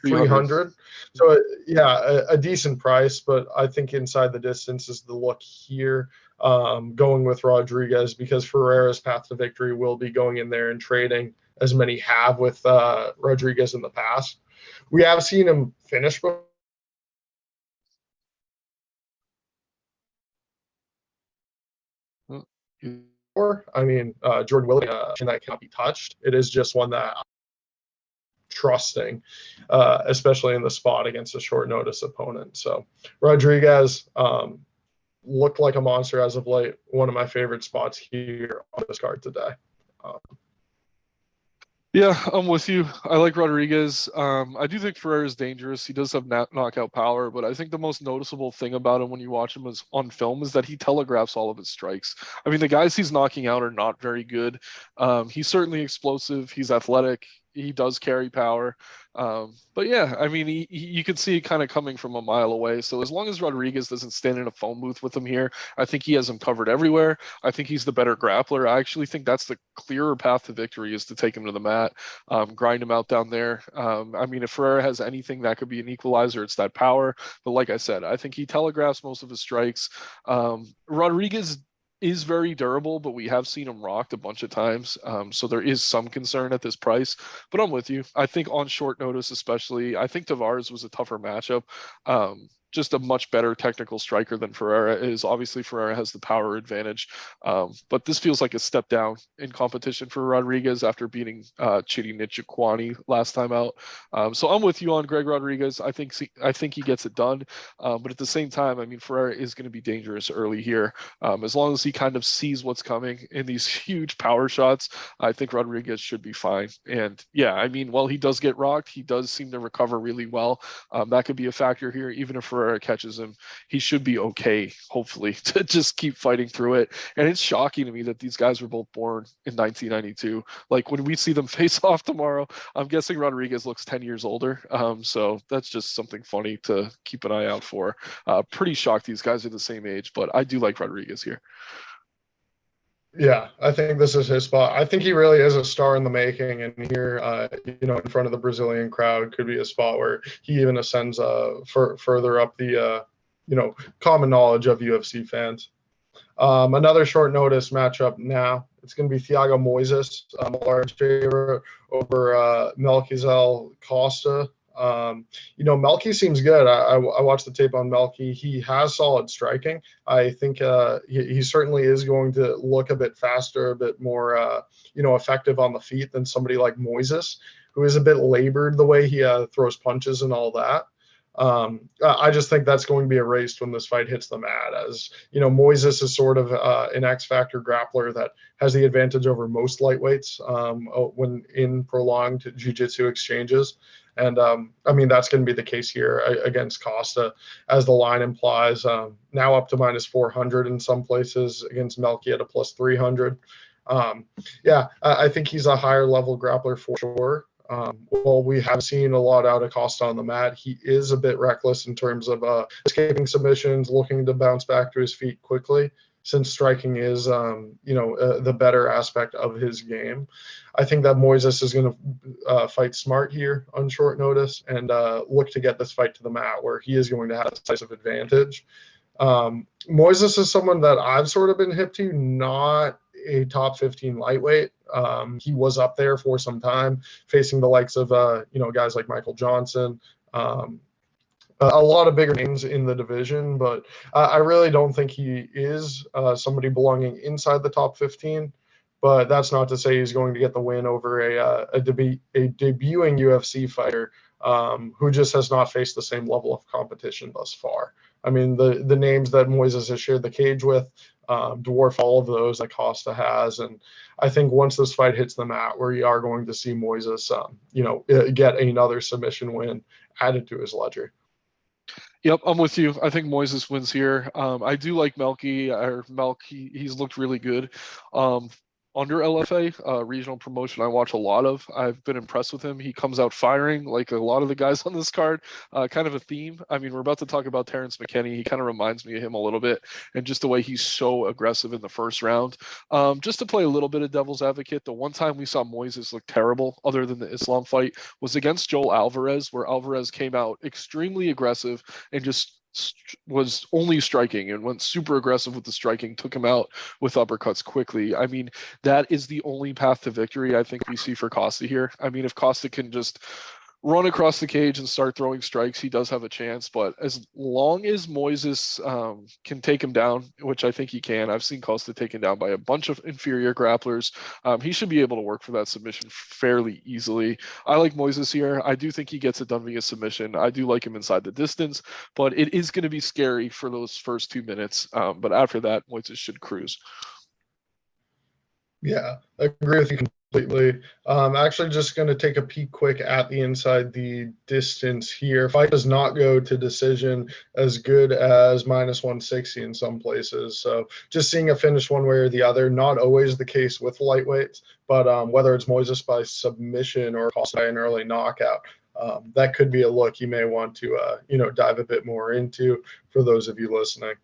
300. So yeah, a decent price, but I think inside the distance is the look here. Going with Rodriguez, because Ferreira's path to victory will be going in there and trading, as many have with Rodriguez in the past. We have seen him finish before. I mean, Jordan Willie, that cannot be touched. It is just one that I'm trusting, especially in the spot against a short notice opponent. So Rodriguez looked like a monster as of late. One of my favorite spots here on this card today. Yeah, I'm with you. I like Rodriguez. I do think Ferreira is dangerous. He does have knockout power, but I think the most noticeable thing about him when you watch him on film is that he telegraphs all of his strikes. I mean, the guys he's knocking out are not very good. He's certainly explosive. He's athletic. He does carry power. But yeah, I mean, you can see it kind of coming from a mile away. So as long as Rodriguez doesn't stand in a phone booth with him here, I think he has him covered everywhere. I think he's the better grappler. I actually think that's the clearer path to victory, is to take him to the mat, grind him out down there. I mean, if Ferreira has anything that could be an equalizer, it's that power. But like I said, I think he telegraphs most of his strikes. Rodriguez is very durable, but we have seen him rocked a bunch of times. So there is some concern at this price, but I'm with you. I think on short notice, especially, I think Tavares was a tougher matchup. Just a much better technical striker than Ferreira is. Obviously, Ferreira has the power advantage, but this feels like a step down in competition for Rodriguez after beating Chidi Njokwani last time out. So I'm with you on Greg Rodriguez. I think he gets it done, but at the same time, I mean, Ferreira is going to be dangerous early here. As long as he kind of sees what's coming in these huge power shots, I think Rodriguez should be fine. And yeah, I mean, while he does get rocked, he does seem to recover really well. That could be a factor here, even if Ferreira catches him, he should be okay, hopefully, to just keep fighting through it. And it's shocking to me that these guys were both born in 1992. Like, when we see them face off tomorrow, I'm guessing Rodriguez looks 10 years older. So that's just something funny to keep an eye out for. Pretty shocked these guys are the same age, but I do like Rodriguez here. Yeah, I think this is his spot. I think he really is a star in the making, and here, in front of the Brazilian crowd, could be a spot where he even ascends further up the, common knowledge of UFC fans. Another short notice matchup now. It's going to be Thiago Moises, a large favorite over Melquizael Costa. Melky seems good. I watched the tape on Melky. He has solid striking. I think he certainly is going to look a bit faster, a bit more, effective on the feet than somebody like Moises, who is a bit labored the way he throws punches and all that. I just think that's going to be erased when this fight hits the mat. As you know, Moises is sort of an X factor grappler that has the advantage over most lightweights when in prolonged jiu-jitsu exchanges. And I mean, that's going to be the case here against Costa, as the line implies. Now up to minus 400 in some places, against Melky at a plus 300. Yeah, I think he's a higher level grappler for sure. Well, we have seen a lot out of Costa on the mat. He is a bit reckless in terms of escaping submissions, looking to bounce back to his feet quickly, since striking is, the better aspect of his game. I think that Moises is going to fight smart here on short notice and look to get this fight to the mat, where he is going to have a decisive advantage. Moises is someone that I've sort of been hip to, not a top 15 lightweight. He was up there for some time, facing the likes of guys like Michael Johnson, a lot of bigger names in the division, but I really don't think he is somebody belonging inside the top 15. But that's not to say he's going to get the win over a debuting UFC fighter who just has not faced the same level of competition thus far. I mean, the names that Moises has shared the cage with dwarf all of those that Costa has. And I think once this fight hits the mat, we are going to see Moises, get another submission win added to his ledger. Yep, I'm with you. I think Moises wins here. I do like Melky. He's looked really good. Under LFA, regional promotion I watch a lot of. I've been impressed with him. He comes out firing like a lot of the guys on this card. Kind of a theme. I mean, we're about to talk about Terrence McKinney. He kind of reminds me of him a little bit, and just the way he's so aggressive in the first round. Just to play a little bit of devil's advocate, the one time we saw Moises look terrible, other than the Islam fight, was against Joel Alvarez, where Alvarez came out extremely aggressive and just was only striking and went super aggressive with the striking, took him out with uppercuts quickly. I mean, that is the only path to victory I think we see for Costa here. I mean, if Costa can just run across the cage and start throwing strikes, he does have a chance. But as long as Moises can take him down, which I think he can, I've seen Costa taken down by a bunch of inferior grapplers. He should be able to work for that submission fairly easily. I like Moises here. I do think he gets it done via submission. I do like him inside the distance, but it is going to be scary for those first 2 minutes. But after that, Moises should cruise. Yeah, I agree with you completely. Actually, just going to take a peek quick at the inside the distance here. Fight does not go to decision, as good as minus 160 in some places. So just seeing a finish one way or the other, not always the case with lightweights, but whether it's Moises by submission or Costa by an early knockout, that could be a look you may want to dive a bit more into for those of you listening.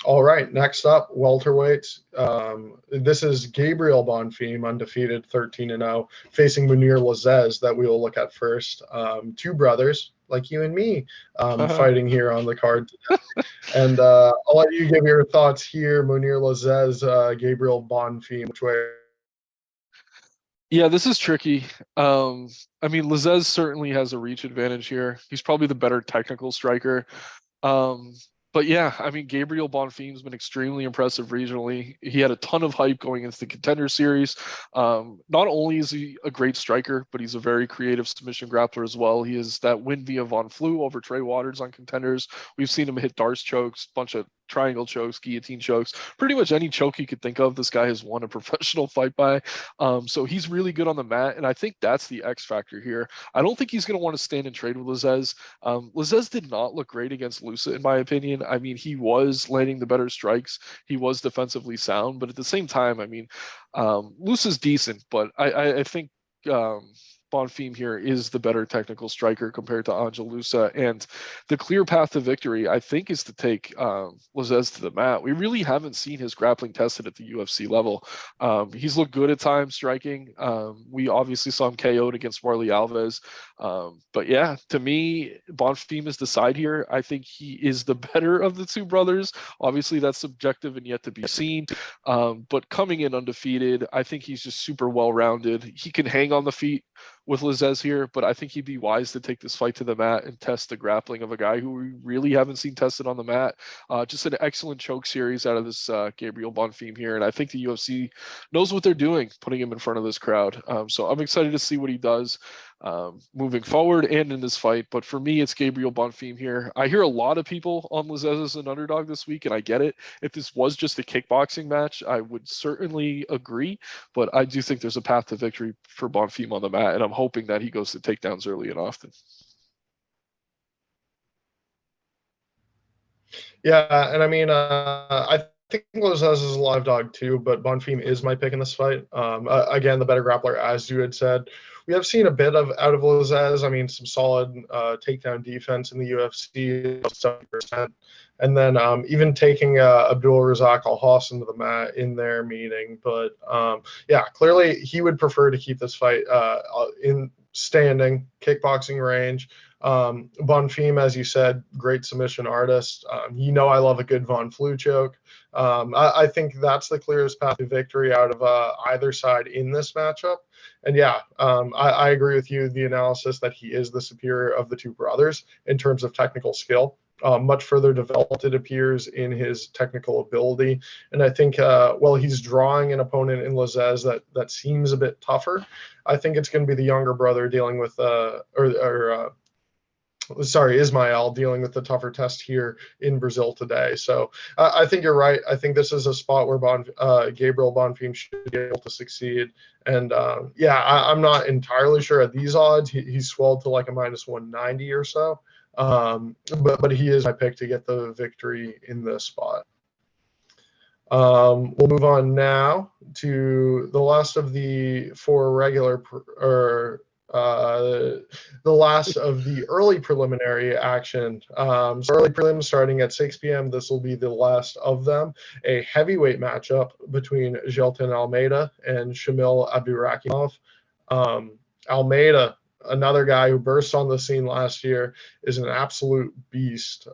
All right, next up, welterweight. This is Gabriel Bonfim, undefeated, 13-0, facing Munir Lazzez, that we will look at first. Two brothers like you and me fighting here on the card today. And I'll let you give your thoughts here. Munir Lazzez, Gabriel Bonfim, which way? Yeah, this is tricky. I mean, Lazzez certainly has a reach advantage here. He's probably the better technical striker. But yeah, I mean, Gabriel Bonfim's been extremely impressive regionally. He had a ton of hype going into the Contender Series. Not only is he a great striker, but he's a very creative submission grappler as well. He is that win via Von Flue over Trey Waters on Contenders. We've seen him hit Darce chokes, bunch of triangle chokes, guillotine chokes, pretty much any choke you could think of, this guy has won a professional fight by. So he's really good on the mat, and I think that's the X factor here. I don't think he's going to want to stand and trade with Lazzez. Lazzez did not look great against Lusa, in my opinion. I mean, he was landing the better strikes. He was defensively sound, but at the same time, I mean, Lusa's decent, but I think Bonfim here is the better technical striker compared to Angel Lusa, and the clear path to victory, I think, is to take Lazzez to the mat. We really haven't seen his grappling tested at the UFC level. He's looked good at times striking. We obviously saw him KO'd against Warley Alves. But yeah, to me, Bonfim is the side here. I think he is the better of the two brothers. Obviously, that's subjective and yet to be seen. But coming in undefeated, I think he's just super well-rounded. He can hang on the feet with Lizez here, but I think he'd be wise to take this fight to the mat and test the grappling of a guy who we really haven't seen tested on the mat. Just an excellent choke series out of this Gabriel Bonfim here, and I think the UFC knows what they're doing, putting him in front of this crowd. So I'm excited to see what he does moving forward and in this fight. But for me, it's Gabriel Bonfim here. I hear a lot of people on Lizez as an underdog this week, and I get it. If this was just a kickboxing match, I would certainly agree. But I do think there's a path to victory for Bonfim on the mat, and I'm hoping that he goes to takedowns early and often. Yeah, and I mean, I think Lozez is a live dog too, but Bonfim is my pick in this fight. Again, the better grappler, as you had said. We have seen a bit of out of Lozez. I mean, some solid takedown defense in the UFC, 70%. And then even taking Abdul Razak Al Hass into the mat in their meeting. But yeah, clearly he would prefer to keep this fight in standing, kickboxing range. Bonfim, as you said, great submission artist. I love a good Von Flue choke. I think that's the clearest path to victory out of either side in this matchup. And yeah, I agree with you, the analysis that he is the superior of the two brothers in terms of technical skill. Much further developed, it appears, in his technical ability. And I think, he's drawing an opponent in Lozez that seems a bit tougher. I think it's going to be the younger brother dealing with, Ismael dealing with the tougher test here in Brazil today. So I think you're right. I think this is a spot where Gabriel Bonfim should be able to succeed. And I'm not entirely sure at these odds. He's swelled to like a -190 or so. But he is my pick to get the victory in this spot. We'll move on now to the last of the four the last of the early preliminary action. So early prelims starting at 6 p.m. This will be the last of them. A heavyweight matchup between Gelton Almeida and Shamil Abdurakhimov. Almeida, another guy who burst on the scene last year, is an absolute beast.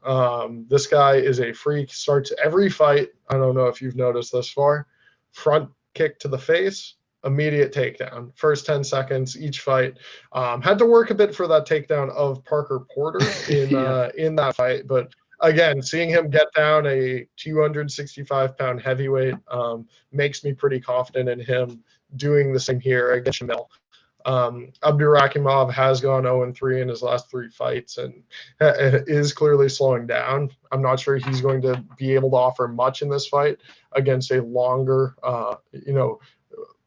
This guy is a freak, starts every fight. I don't know if you've noticed thus far. Front kick to the face, immediate takedown. First 10 seconds each fight. Had to work a bit for that takedown of Parker Porter in that fight, but again, seeing him get down a 265-pound heavyweight makes me pretty confident in him doing the same here against Shamil. Abdurakhimov has gone 0-3 in his last 3 fights and is clearly slowing down. I'm not sure he's going to be able to offer much in this fight against a longer,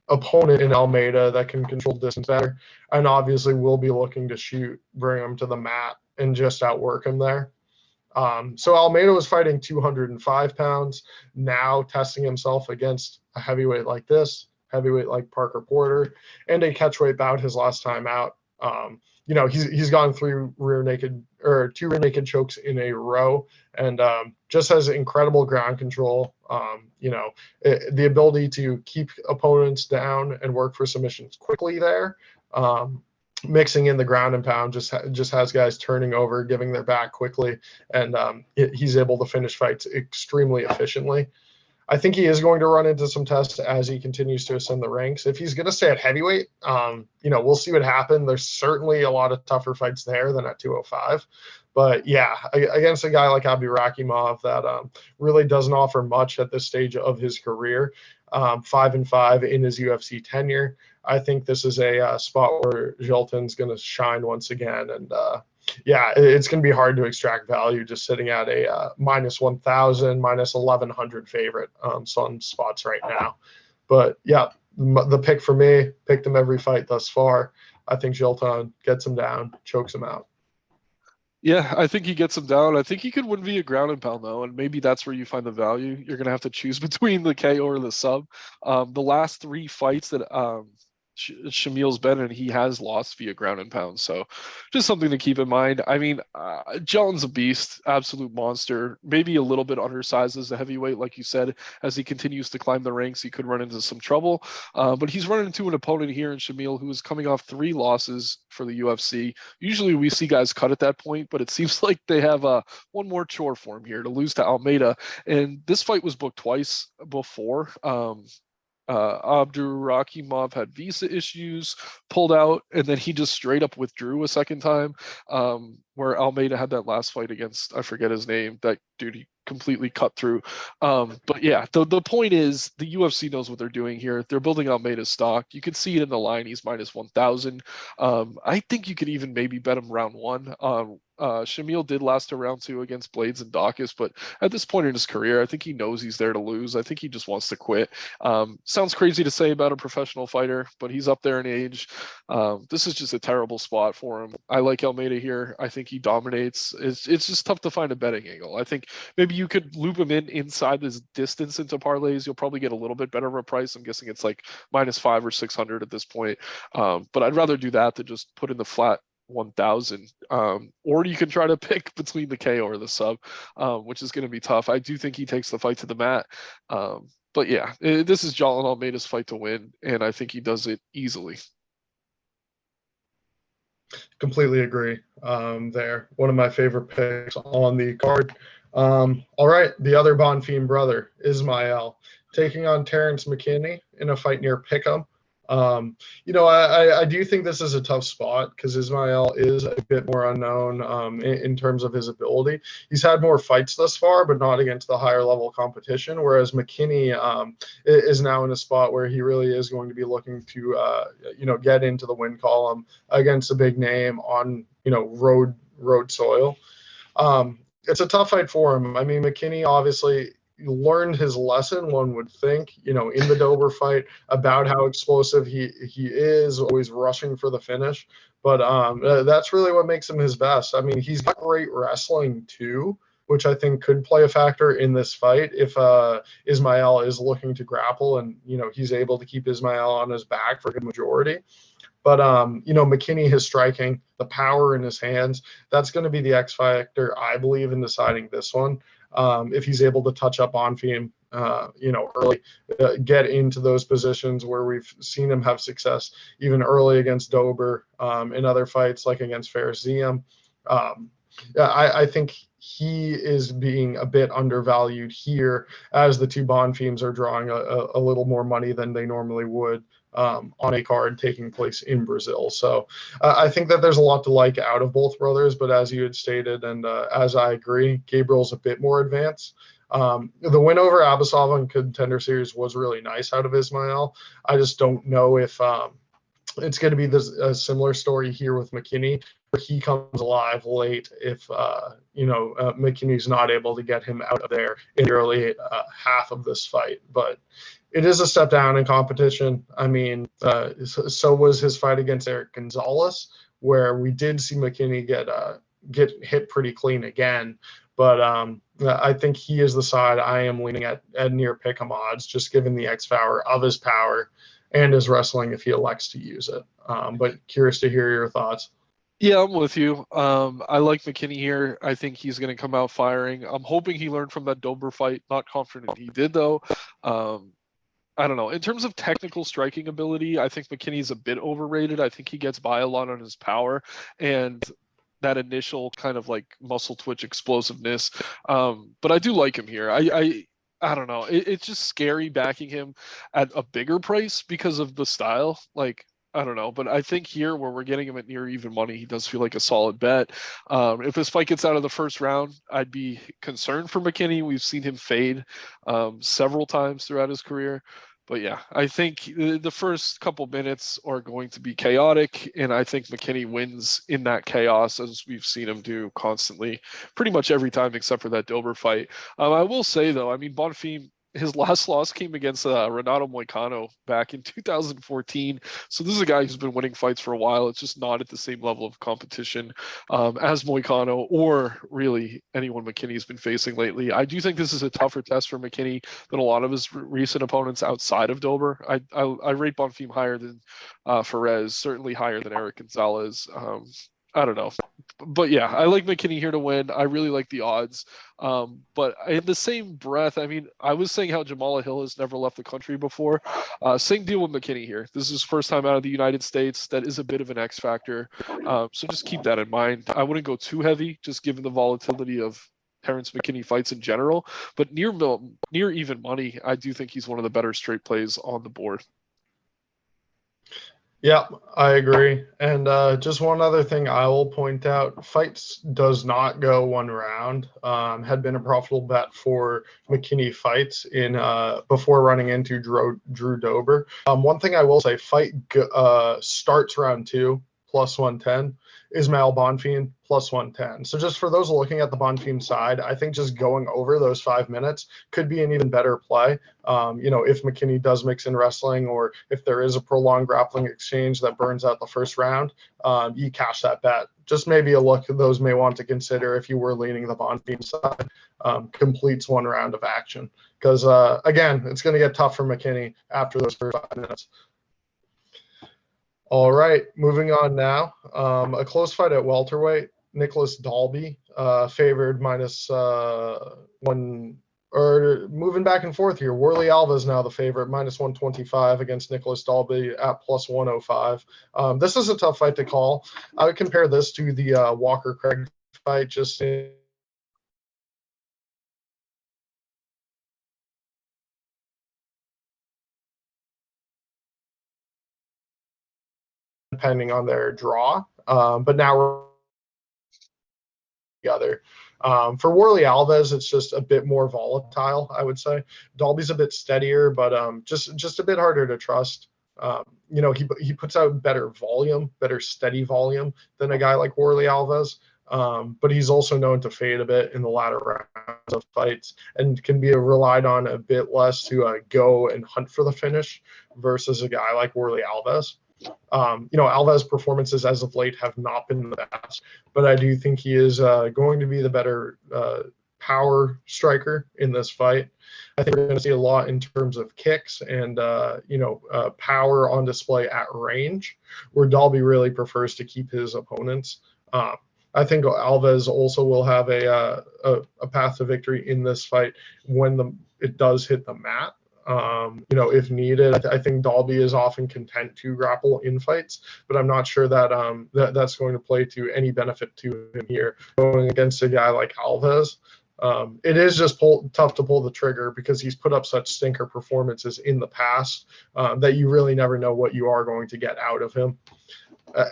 opponent in Almeida that can control distance better, and obviously will be looking to bring him to the mat and just outwork him there. So Almeida was fighting 205 pounds, now testing himself against a heavyweight like this, heavyweight like Parker Porter, and a catchweight bout his last time out. He's gone through two rear naked chokes in a row, and just has incredible ground control. The ability to keep opponents down and work for submissions quickly there. Mixing in the ground and pound just has guys turning over, giving their back quickly, and he's able to finish fights extremely efficiently. I think he is going to run into some tests as he continues to ascend the ranks. If he's going to stay at heavyweight, we'll see what happens. There's certainly a lot of tougher fights there than at 205. But yeah, against a guy like Abdurakhimov that really doesn't offer much at this stage of his career, 5-5 in his UFC tenure, I think this is a spot where Gelton's going to shine once again. And it's going to be hard to extract value just sitting at a -1,000, -1,100 favorite on spots right now. But yeah, the pick for me, picked him every fight thus far. I think Gelton gets him down, chokes him out. Yeah, I think he gets him down. I think he could win via ground and pound, though, and maybe that's where you find the value. You're going to have to choose between the KO or the sub. The last 3 fights that Shamil's been in, he has lost via ground and pound. So just something to keep in mind. I mean, Gelton's a beast, absolute monster, maybe a little bit undersized as a heavyweight, like you said. As he continues to climb the ranks, he could run into some trouble. But he's running into an opponent here in Shamil who is coming off 3 losses for the UFC. Usually we see guys cut at that point, but it seems like they have one more chore for him here to lose to Almeida. And this fight was booked twice before. Abdurakhimov had visa issues, pulled out, and then he just straight up withdrew a second time. Where Almeida had that last fight against, I forget his name, that dude he completely cut through. But yeah, the point is the UFC knows what they're doing here. They're building Almeida's stock. You can see it in the line. He's minus 1,000. I think you could even maybe bet him round one. Shamil did last to round two against Blades and Dawkins, but at this point in his career, I think he knows he's there to lose. I think he just wants to quit. Sounds crazy to say about a professional fighter, but he's up there in age. This is just a terrible spot for him. I like Almeida here. I think he dominates. It's just tough to find a betting angle. I think maybe you could loop him in inside this distance into parlays. You'll probably get a little bit better of a price. I'm guessing it's like -5 or 600 at this point. But I'd rather do that than just put in the flat 1,000. Or you can try to pick between the KO or the sub, which is going to be tough. I do think he takes the fight to the mat. But yeah, this is Jalin Almeida's fight to win, and I think he does it easily. Completely agree. There, one of my favorite picks on the card. All right, the other Bonfim brother, Ismael, taking on Terrence McKinney in a fight near Pick'em. I do think this is a tough spot because Ismael is a bit more unknown in terms of his ability. He's had more fights thus far, but not against the higher level competition, whereas McKinney is now in a spot where he really is going to be looking to, get into the win column against a big name on, road soil. It's a tough fight for him. I mean, McKinney obviously learned his lesson, one would think, in the Dober fight about how explosive he is, always rushing for the finish. But that's really what makes him his best. I mean, he's got great wrestling too, which I think could play a factor in this fight if Ismael is looking to grapple and, he's able to keep Ismael on his back for a good majority. But, McKinney, his striking, the power in his hands, that's going to be the X factor, I believe, in deciding this one. If he's able to touch up Bonfim, early, get into those positions where we've seen him have success, even early against Dober, in other fights like against Fares Ziam. I think he is being a bit undervalued here as the two Bonfims are drawing a little more money than they normally would on a card taking place in Brazil. So I think that there's a lot to like out of both brothers, but as you had stated, and as I agree, Gabriel's a bit more advanced. The win over Abasov on Contender Series was really nice out of Ismael. I just don't know if it's going to be a similar story here with McKinney, where he comes alive late if McKinney's not able to get him out of there in the early half of this fight. But it is a step down in competition. I mean, so was his fight against Eric Gonzalez, where we did see McKinney get hit pretty clean again. But I think he is the side I am leaning at near pick'em odds, just given the X factor of his power and his wrestling if he elects to use it. But curious to hear your thoughts. Yeah, I'm with you. I like McKinney here. I think he's going to come out firing. I'm hoping he learned from that Dober fight. Not confident he did, though. I don't know. In terms of technical striking ability, I think McKinney's a bit overrated. I think he gets by a lot on his power and that initial kind of like muscle twitch explosiveness. But I do like him here. I don't know. It's just scary backing him at a bigger price because of the style. Like, I don't know, but I think here where we're getting him at near even money, he does feel like a solid bet. If this fight gets out of the first round, I'd be concerned for McKinney. We've seen him fade several times throughout his career. But yeah, I think the first couple minutes are going to be chaotic, and I think McKinney wins in that chaos, as we've seen him do constantly, pretty much every time except for that Dober fight. I will say, though, I mean, Bonfim, his last loss came against Renato Moicano back in 2014. So this is a guy who's been winning fights for a while. It's just not at the same level of competition as Moicano or really anyone McKinney's been facing lately. I do think this is a tougher test for McKinney than a lot of his recent opponents outside of Dober. I rate Bonfim higher than Fares, certainly higher than Eric Gonzalez. I don't know. But yeah, I like McKinney here to win. I really like the odds. But in the same breath, I mean, I was saying how Jamala Hill has never left the country before. Same deal with McKinney here. This is his first time out of the United States. That is a bit of an X factor. So just keep that in mind. I wouldn't go too heavy, just given the volatility of Terrence McKinney fights in general. But near even money, I do think he's one of the better straight plays on the board. Yeah, I agree. And just one other thing I will point out, fights does not go one round. Had been a profitable bet for McKinney fights in before running into Drew Dober. One thing I will say, fight starts round 2 plus 110. Ismail Bonfim plus 110. So just for those looking at the Bonfim side, I think just going over those 5 minutes could be an even better play. If McKinney does mix in wrestling, or if there is a prolonged grappling exchange that burns out the first round, you cash that bet. Just maybe a look those may want to consider if you were leaning the Bonfim side. Completes one round of action. Because, again, it's going to get tough for McKinney after those first 5 minutes. All right, moving on now. A close fight at welterweight. Nicholas Dalby, favored minus one, or moving back and forth here. Warley Alves now the favorite, minus 125 against Nicholas Dalby at plus 105. This is a tough fight to call. I would compare this to the Walker Craig fight, just in depending on their draw. But now we're together. For Warley Alves, it's just a bit more volatile, I would say. Dalby's a bit steadier, but just a bit harder to trust. He puts out better volume, better steady volume than a guy like Warley Alves. But he's also known to fade a bit in the latter rounds of fights and can be relied on a bit less to go and hunt for the finish versus a guy like Warley Alves. Alves' performances as of late have not been the best, but I do think he is going to be the better power striker in this fight. I think we're going to see a lot in terms of kicks and power on display at range, where Dalby really prefers to keep his opponents. I think Alves also will have a path to victory in this fight when it does hit the mat. If needed, I think Dalby is often content to grapple in fights, but I'm not sure that that's going to play to any benefit to him here going against a guy like Alves. It is just tough to pull the trigger because he's put up such stinker performances in the past that you really never know what you are going to get out of him.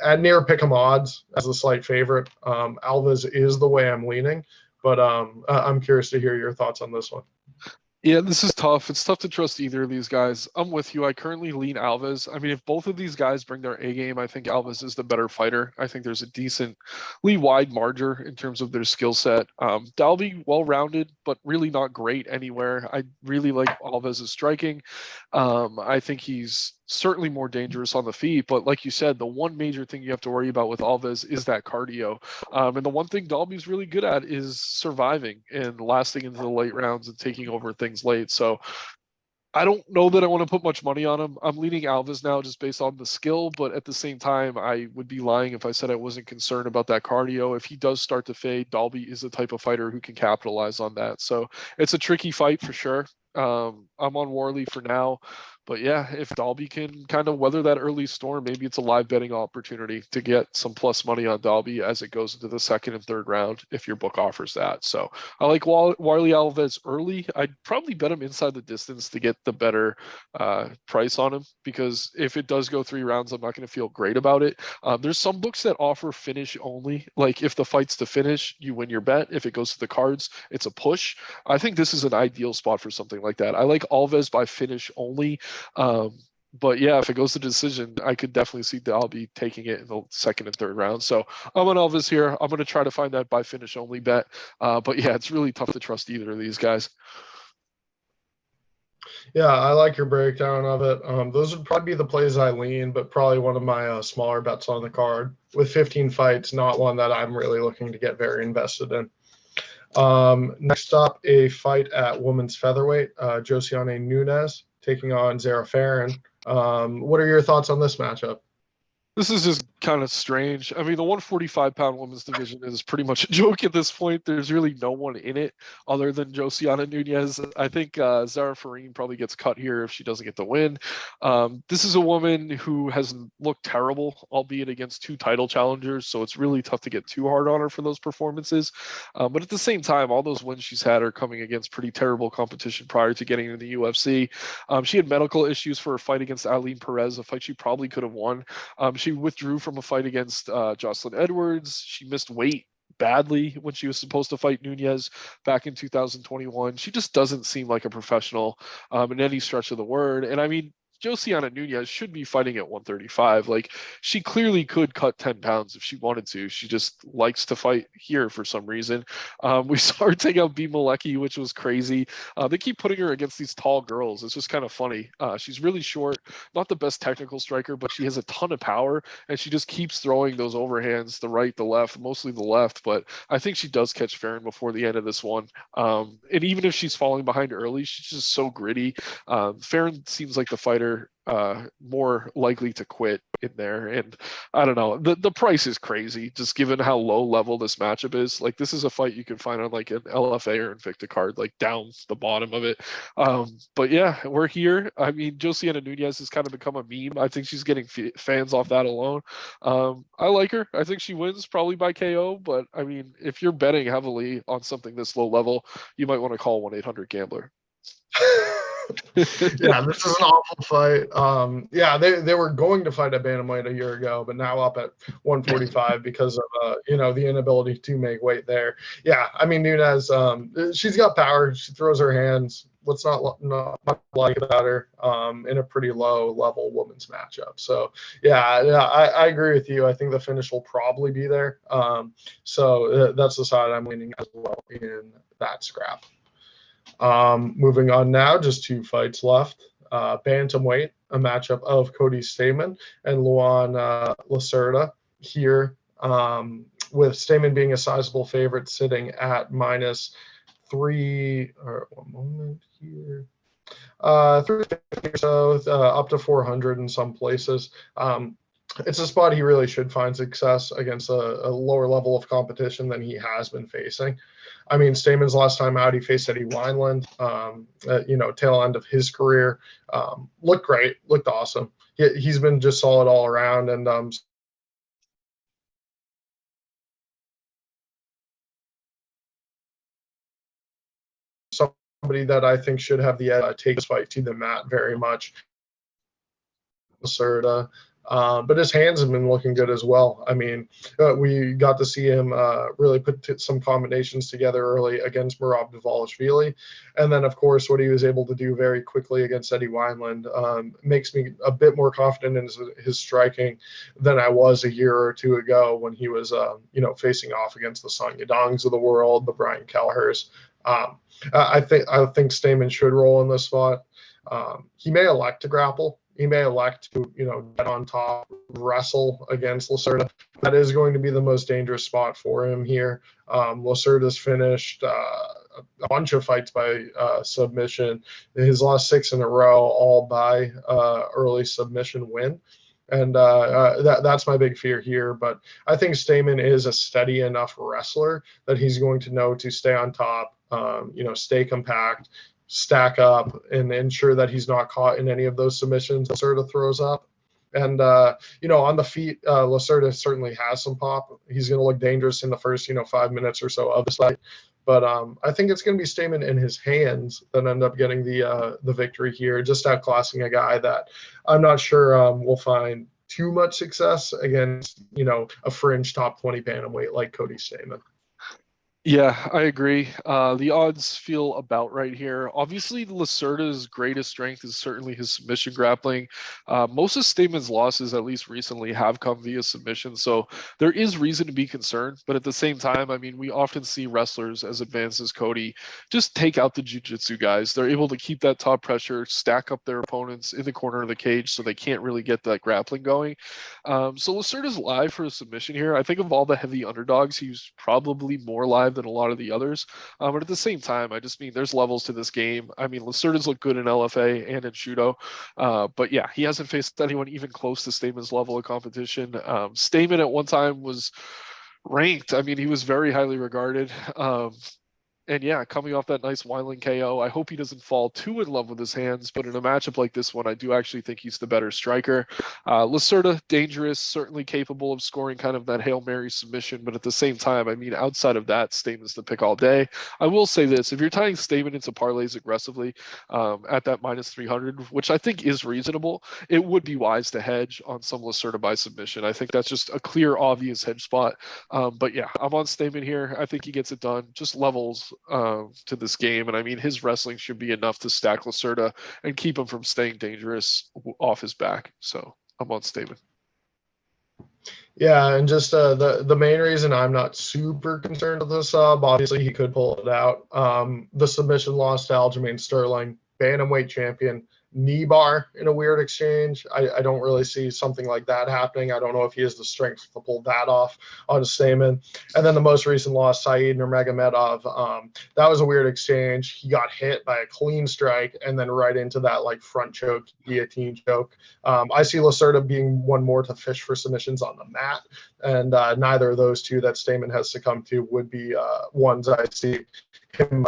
At near pick'em odds as a slight favorite, Alves is the way I'm leaning, but I'm curious to hear your thoughts on this one. Yeah, this is tough. It's tough to trust either of these guys. I'm with you. I currently lean Alves. I mean, if both of these guys bring their A game, I think Alves is the better fighter. I think there's a decently wide margin in terms of their skill set. Dalby, well-rounded, but really not great anywhere. I really like Alves' striking. I think he's certainly more dangerous on the feet, but like you said, the one major thing you have to worry about with Alves is that cardio. And the one thing Dalby's really good at is surviving and lasting into the late rounds and taking over things late. So I don't know that I want to put much money on him. I'm leaning Alves now just based on the skill, but at the same time, I would be lying if I said I wasn't concerned about that cardio. If he does start to fade, Dalby is the type of fighter who can capitalize on that. So it's a tricky fight for sure. I'm on Warley for now. But yeah, if Dalby can kind of weather that early storm, maybe it's a live betting opportunity to get some plus money on Dalby as it goes into the second and third round if your book offers that. So I like Warley Alves early. I'd probably bet him inside the distance to get the better price on him, because if it does go 3 rounds, I'm not going to feel great about it. There's some books that offer finish only. Like if the fight's to finish, you win your bet. If it goes to the cards, it's a push. I think this is an ideal spot for something like that. I like Alves by finish only. But yeah, if it goes to decision, I could definitely see Dalby taking it in the second and third round. So I'm on Alves here. I'm going to try to find that by finish only bet. But yeah, it's really tough to trust either of these guys. Yeah, I like your breakdown of it. Those would probably be the plays I lean, but probably one of my smaller bets on the card. With 15 fights, not one that I'm really looking to get very invested in. Next up, a fight at women's featherweight, Josiane Nunes taking on Zara Farron. What are your thoughts on this matchup? This is just kind of strange. I mean, the 145-pound women's division is pretty much a joke at this point. There's really no one in it other than Josiana Nunez. I think Zara Farine probably gets cut here if she doesn't get the win. This is a woman who has looked terrible, albeit against two title challengers, so it's really tough to get too hard on her for those performances. But at the same time, all those wins she's had are coming against pretty terrible competition prior to getting into the UFC. She had medical issues for a fight against Eileen Perez, a fight she probably could have won. She withdrew from a fight against Jocelyn Edwards. She missed weight badly when she was supposed to fight Nunez back in 2021. She just doesn't seem like a professional in any stretch of the word. And I mean, Josiana Nunez should be fighting at 135. Like, she clearly could cut 10 pounds if she wanted to. She just likes to fight here for some reason. We saw her take out B. Malecki, which was crazy. They keep putting her against these tall girls. It's just kind of funny. She's really short, not the best technical striker, but she has a ton of power, and she just keeps throwing those overhands, the right, the left, mostly the left. But I think she does catch Farron before the end of this one. And even if she's falling behind early, she's just so gritty. Farron seems like the fighter more likely to quit in there. And I don't know, the price is crazy, just given how low level this matchup is. Like, this is a fight you can find on like an LFA or Invicta card, like down the bottom of it. But yeah, we're here. I mean, Josiana Nunez has kind of become a meme. I think she's getting fans off that alone. I like her. I think she wins probably by KO, but I mean, if you're betting heavily on something this low level, you might want to call 1-800-GAMBLER. Yeah, this is an awful fight. Yeah, they were going to fight at bantamweight a year ago, but now up at 145 because of the inability to make weight there. Yeah, I mean, Nunez, she's got power. She throws her hands. What's not like about her in a pretty low level women's matchup. So yeah, I agree with you. I think the finish will probably be there. So that's the side I'm leaning as well in that scrap. Moving on now, just two fights left. Bantamweight, a matchup of Cody Stamann and Luan Lacerda here, with Stamann being a sizable favorite, sitting at -3. Or one moment here. 350 or so, up to 400 in some places. It's a spot he really should find success against a lower level of competition than he has been facing. I mean, Stamann's last time out, he faced Eddie Wineland, tail end of his career. Looked great, looked awesome. He's been just solid all around, and somebody that I think should have the edge, take this fight to the mat very much. But his hands have been looking good as well. I mean, we got to see him really put some combinations together early against Merab Dvalishvili. And then, of course, what he was able to do very quickly against Eddie Wineland makes me a bit more confident in his striking than I was a year or two ago when he was, facing off against the Song Yadongs of the world, the Brian Kelleher's. I think Stamann should roll in this spot. He may elect to grapple. He may elect to, get on top, wrestle against Lacerda. That is going to be the most dangerous spot for him here. Lacerda's finished a bunch of fights by submission. His last 6 in a row, all by early submission win. And that's my big fear here. But I think Stamann is a steady enough wrestler that he's going to know to stay on top, stay compact, stack up, and ensure that he's not caught in any of those submissions Lacerda throws up. And, on the feet, Lacerda certainly has some pop. He's going to look dangerous in the first, 5 minutes or so of this fight. But I think it's going to be Stamann in his hands that end up getting the victory here, just outclassing a guy that I'm not sure will find too much success against, a fringe top 20 bantamweight like Cody Stamann. Yeah, I agree. The odds feel about right here. Obviously, Lacerda's greatest strength is certainly his submission grappling. Most of Stamann's losses, at least recently, have come via submission, so there is reason to be concerned. But at the same time, I mean, we often see wrestlers as advanced as Cody just take out the jiu-jitsu guys. They're able to keep that top pressure, stack up their opponents in the corner of the cage so they can't really get that grappling going. So Lacerda's live for a submission here. I think of all the heavy underdogs, he's probably more live 105 than a lot of the others. But at the same time, I just mean there's levels to this game. I mean, Lacerda's looked good in LFA and in Shudo. But yeah, he hasn't faced anyone even close to Stamen's level of competition. Stamen at one time was ranked. I mean, he was very highly regarded. And yeah, coming off that nice Wineland KO, I hope he doesn't fall too in love with his hands. But in a matchup like this one, I do actually think he's the better striker. Lacerda, dangerous, certainly capable of scoring kind of that Hail Mary submission. But at the same time, I mean, outside of that, Stamen's the pick all day. I will say this, if you're tying Stamen into parlays aggressively at that minus 300, which I think is reasonable, it would be wise to hedge on some Lacerda by submission. I think that's just a clear, obvious hedge spot. But yeah, I'm on Stamen here. I think he gets it done. Just levels to this game. And I mean, his wrestling should be enough to stack Lacerda and keep him from staying dangerous off his back. So I'm on Stamen. Yeah, and just the main reason I'm not super concerned with the sub, obviously he could pull it out. The submission loss to Aljamain Sterling, bantamweight champion, knee bar in a weird exchange. I don't really see something like that happening. I don't know if he has the strength to pull that off on Stamen. And then the most recent loss, Saeed Nurmagomedov, that was a weird exchange. He got hit by a clean strike and then right into that like front choke, guillotine choke. I see Lacerda being one more to fish for submissions on the mat, and neither of those two that Stamen has succumbed to would be ones I see him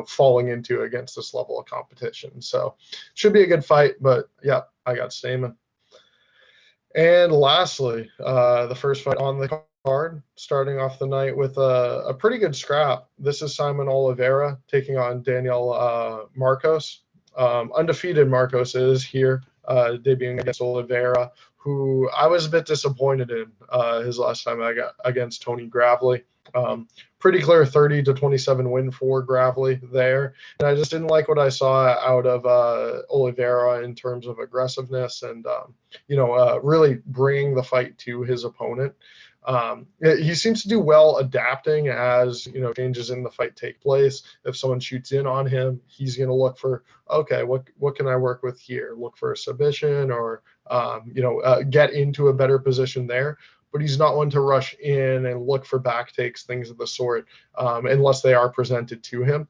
falling into against this level of competition. So should be a good fight, but yeah, I got Stamen. And lastly, the first fight on the card, starting off the night with a pretty good scrap. This is Simon Oliveira taking on Daniel Marcos. Undefeated Marcos is here, debuting against Oliveira, who I was a bit disappointed in his last time I got against Tony Gravely. Pretty clear 30-27 win for Gravely there. And I just didn't like what I saw out of Oliveira in terms of aggressiveness and, really bringing the fight to his opponent. He seems to do well adapting as, changes in the fight take place. If someone shoots in on him, he's going to look for, okay, what can I work with here? Look for a submission or, get into a better position there. But he's not one to rush in and look for back takes, things of the sort, unless they are presented to him.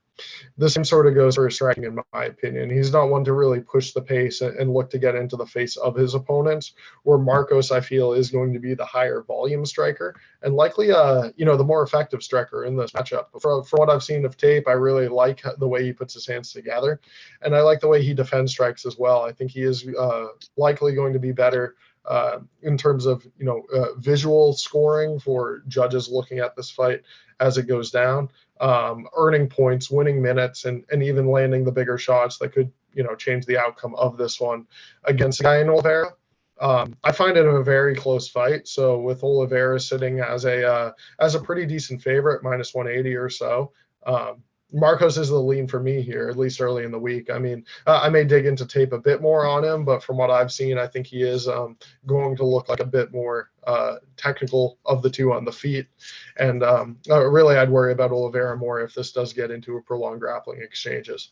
The same sort of goes for striking, in my opinion. He's not one to really push the pace and look to get into the face of his opponents, where Marcos, I feel, is going to be the higher volume striker and likely, the more effective striker in this matchup. For what I've seen of tape, I really like the way he puts his hands together, and I like the way he defends strikes as well. I think he is likely going to be better in terms of visual scoring for judges looking at this fight as it goes down, earning points, winning minutes, and even landing the bigger shots that could change the outcome of this one against Guy Oliveira. I find it a very close fight. So with Oliveira sitting as a pretty decent favorite, minus 180 or so. Marcos is the lean for me here, at least early in the week. I mean, I may dig into tape a bit more on him, but from what I've seen, I think he is going to look like a bit more technical of the two on the feet. And really, I'd worry about Oliveira more if this does get into a prolonged grappling exchanges.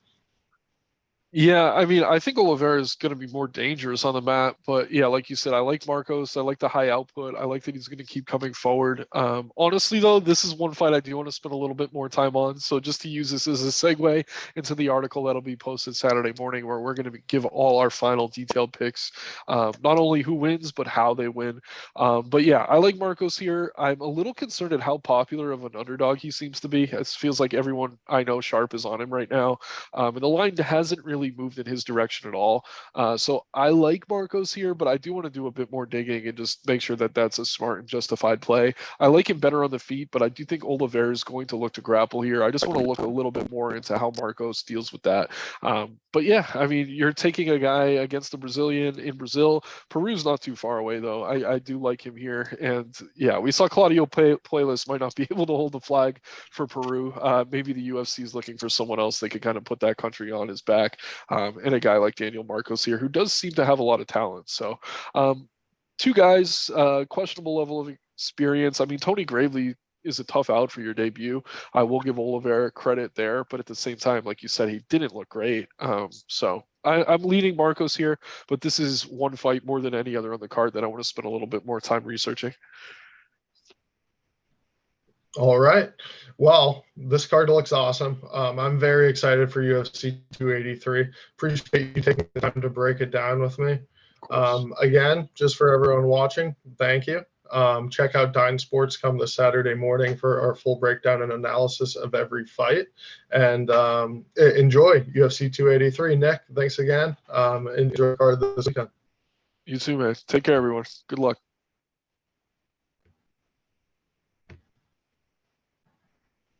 Yeah, I mean, I think Oliveira is going to be more dangerous on the mat, but yeah, like you said, I like Marcos. I like the high output. I like that he's going to keep coming forward. Honestly, though, this is one fight I do want to spend a little bit more time on. So just to use this as a segue into the article that'll be posted Saturday morning, where we're going to give all our final detailed picks, not only who wins, but how they win. But yeah, I like Marcos here. I'm a little concerned at how popular of an underdog he seems to be. It feels like everyone I know sharp is on him right now. And the line hasn't really moved in his direction at all. So I like Marcos here, but I do want to do a bit more digging and just make sure that that's a smart and justified play. I like him better on the feet, but I do think Oliveira is going to look to grapple here. I just want to look a little bit more into how Marcos deals with that. But yeah, I mean, you're taking a guy against a Brazilian in Brazil. Peru's not too far away, though. I do like him here. And yeah, we saw Claudio Playlist might not be able to hold the flag for Peru. Maybe the UFC is looking for someone else they could kind of put that country on his back. And a guy like Daniel Marcos here, who does seem to have a lot of talent. So two guys, questionable level of experience. I mean, Tony Gravely is a tough out for your debut. I will give Oliveira credit there, but at the same time, like you said, he didn't look great. So I'm leaning Marcos here, but this is one fight more than any other on the card that I want to spend a little bit more time researching. All right. Well, this card looks awesome. I'm very excited for UFC 283. Appreciate you taking the time to break it down with me. Of course. Again, just for everyone watching, thank you. Check out Dine Sports come this Saturday morning for our full breakdown and analysis of every fight. And enjoy UFC 283. Nick, thanks again. Enjoy the card this weekend. You too, man. Take care, everyone. Good luck.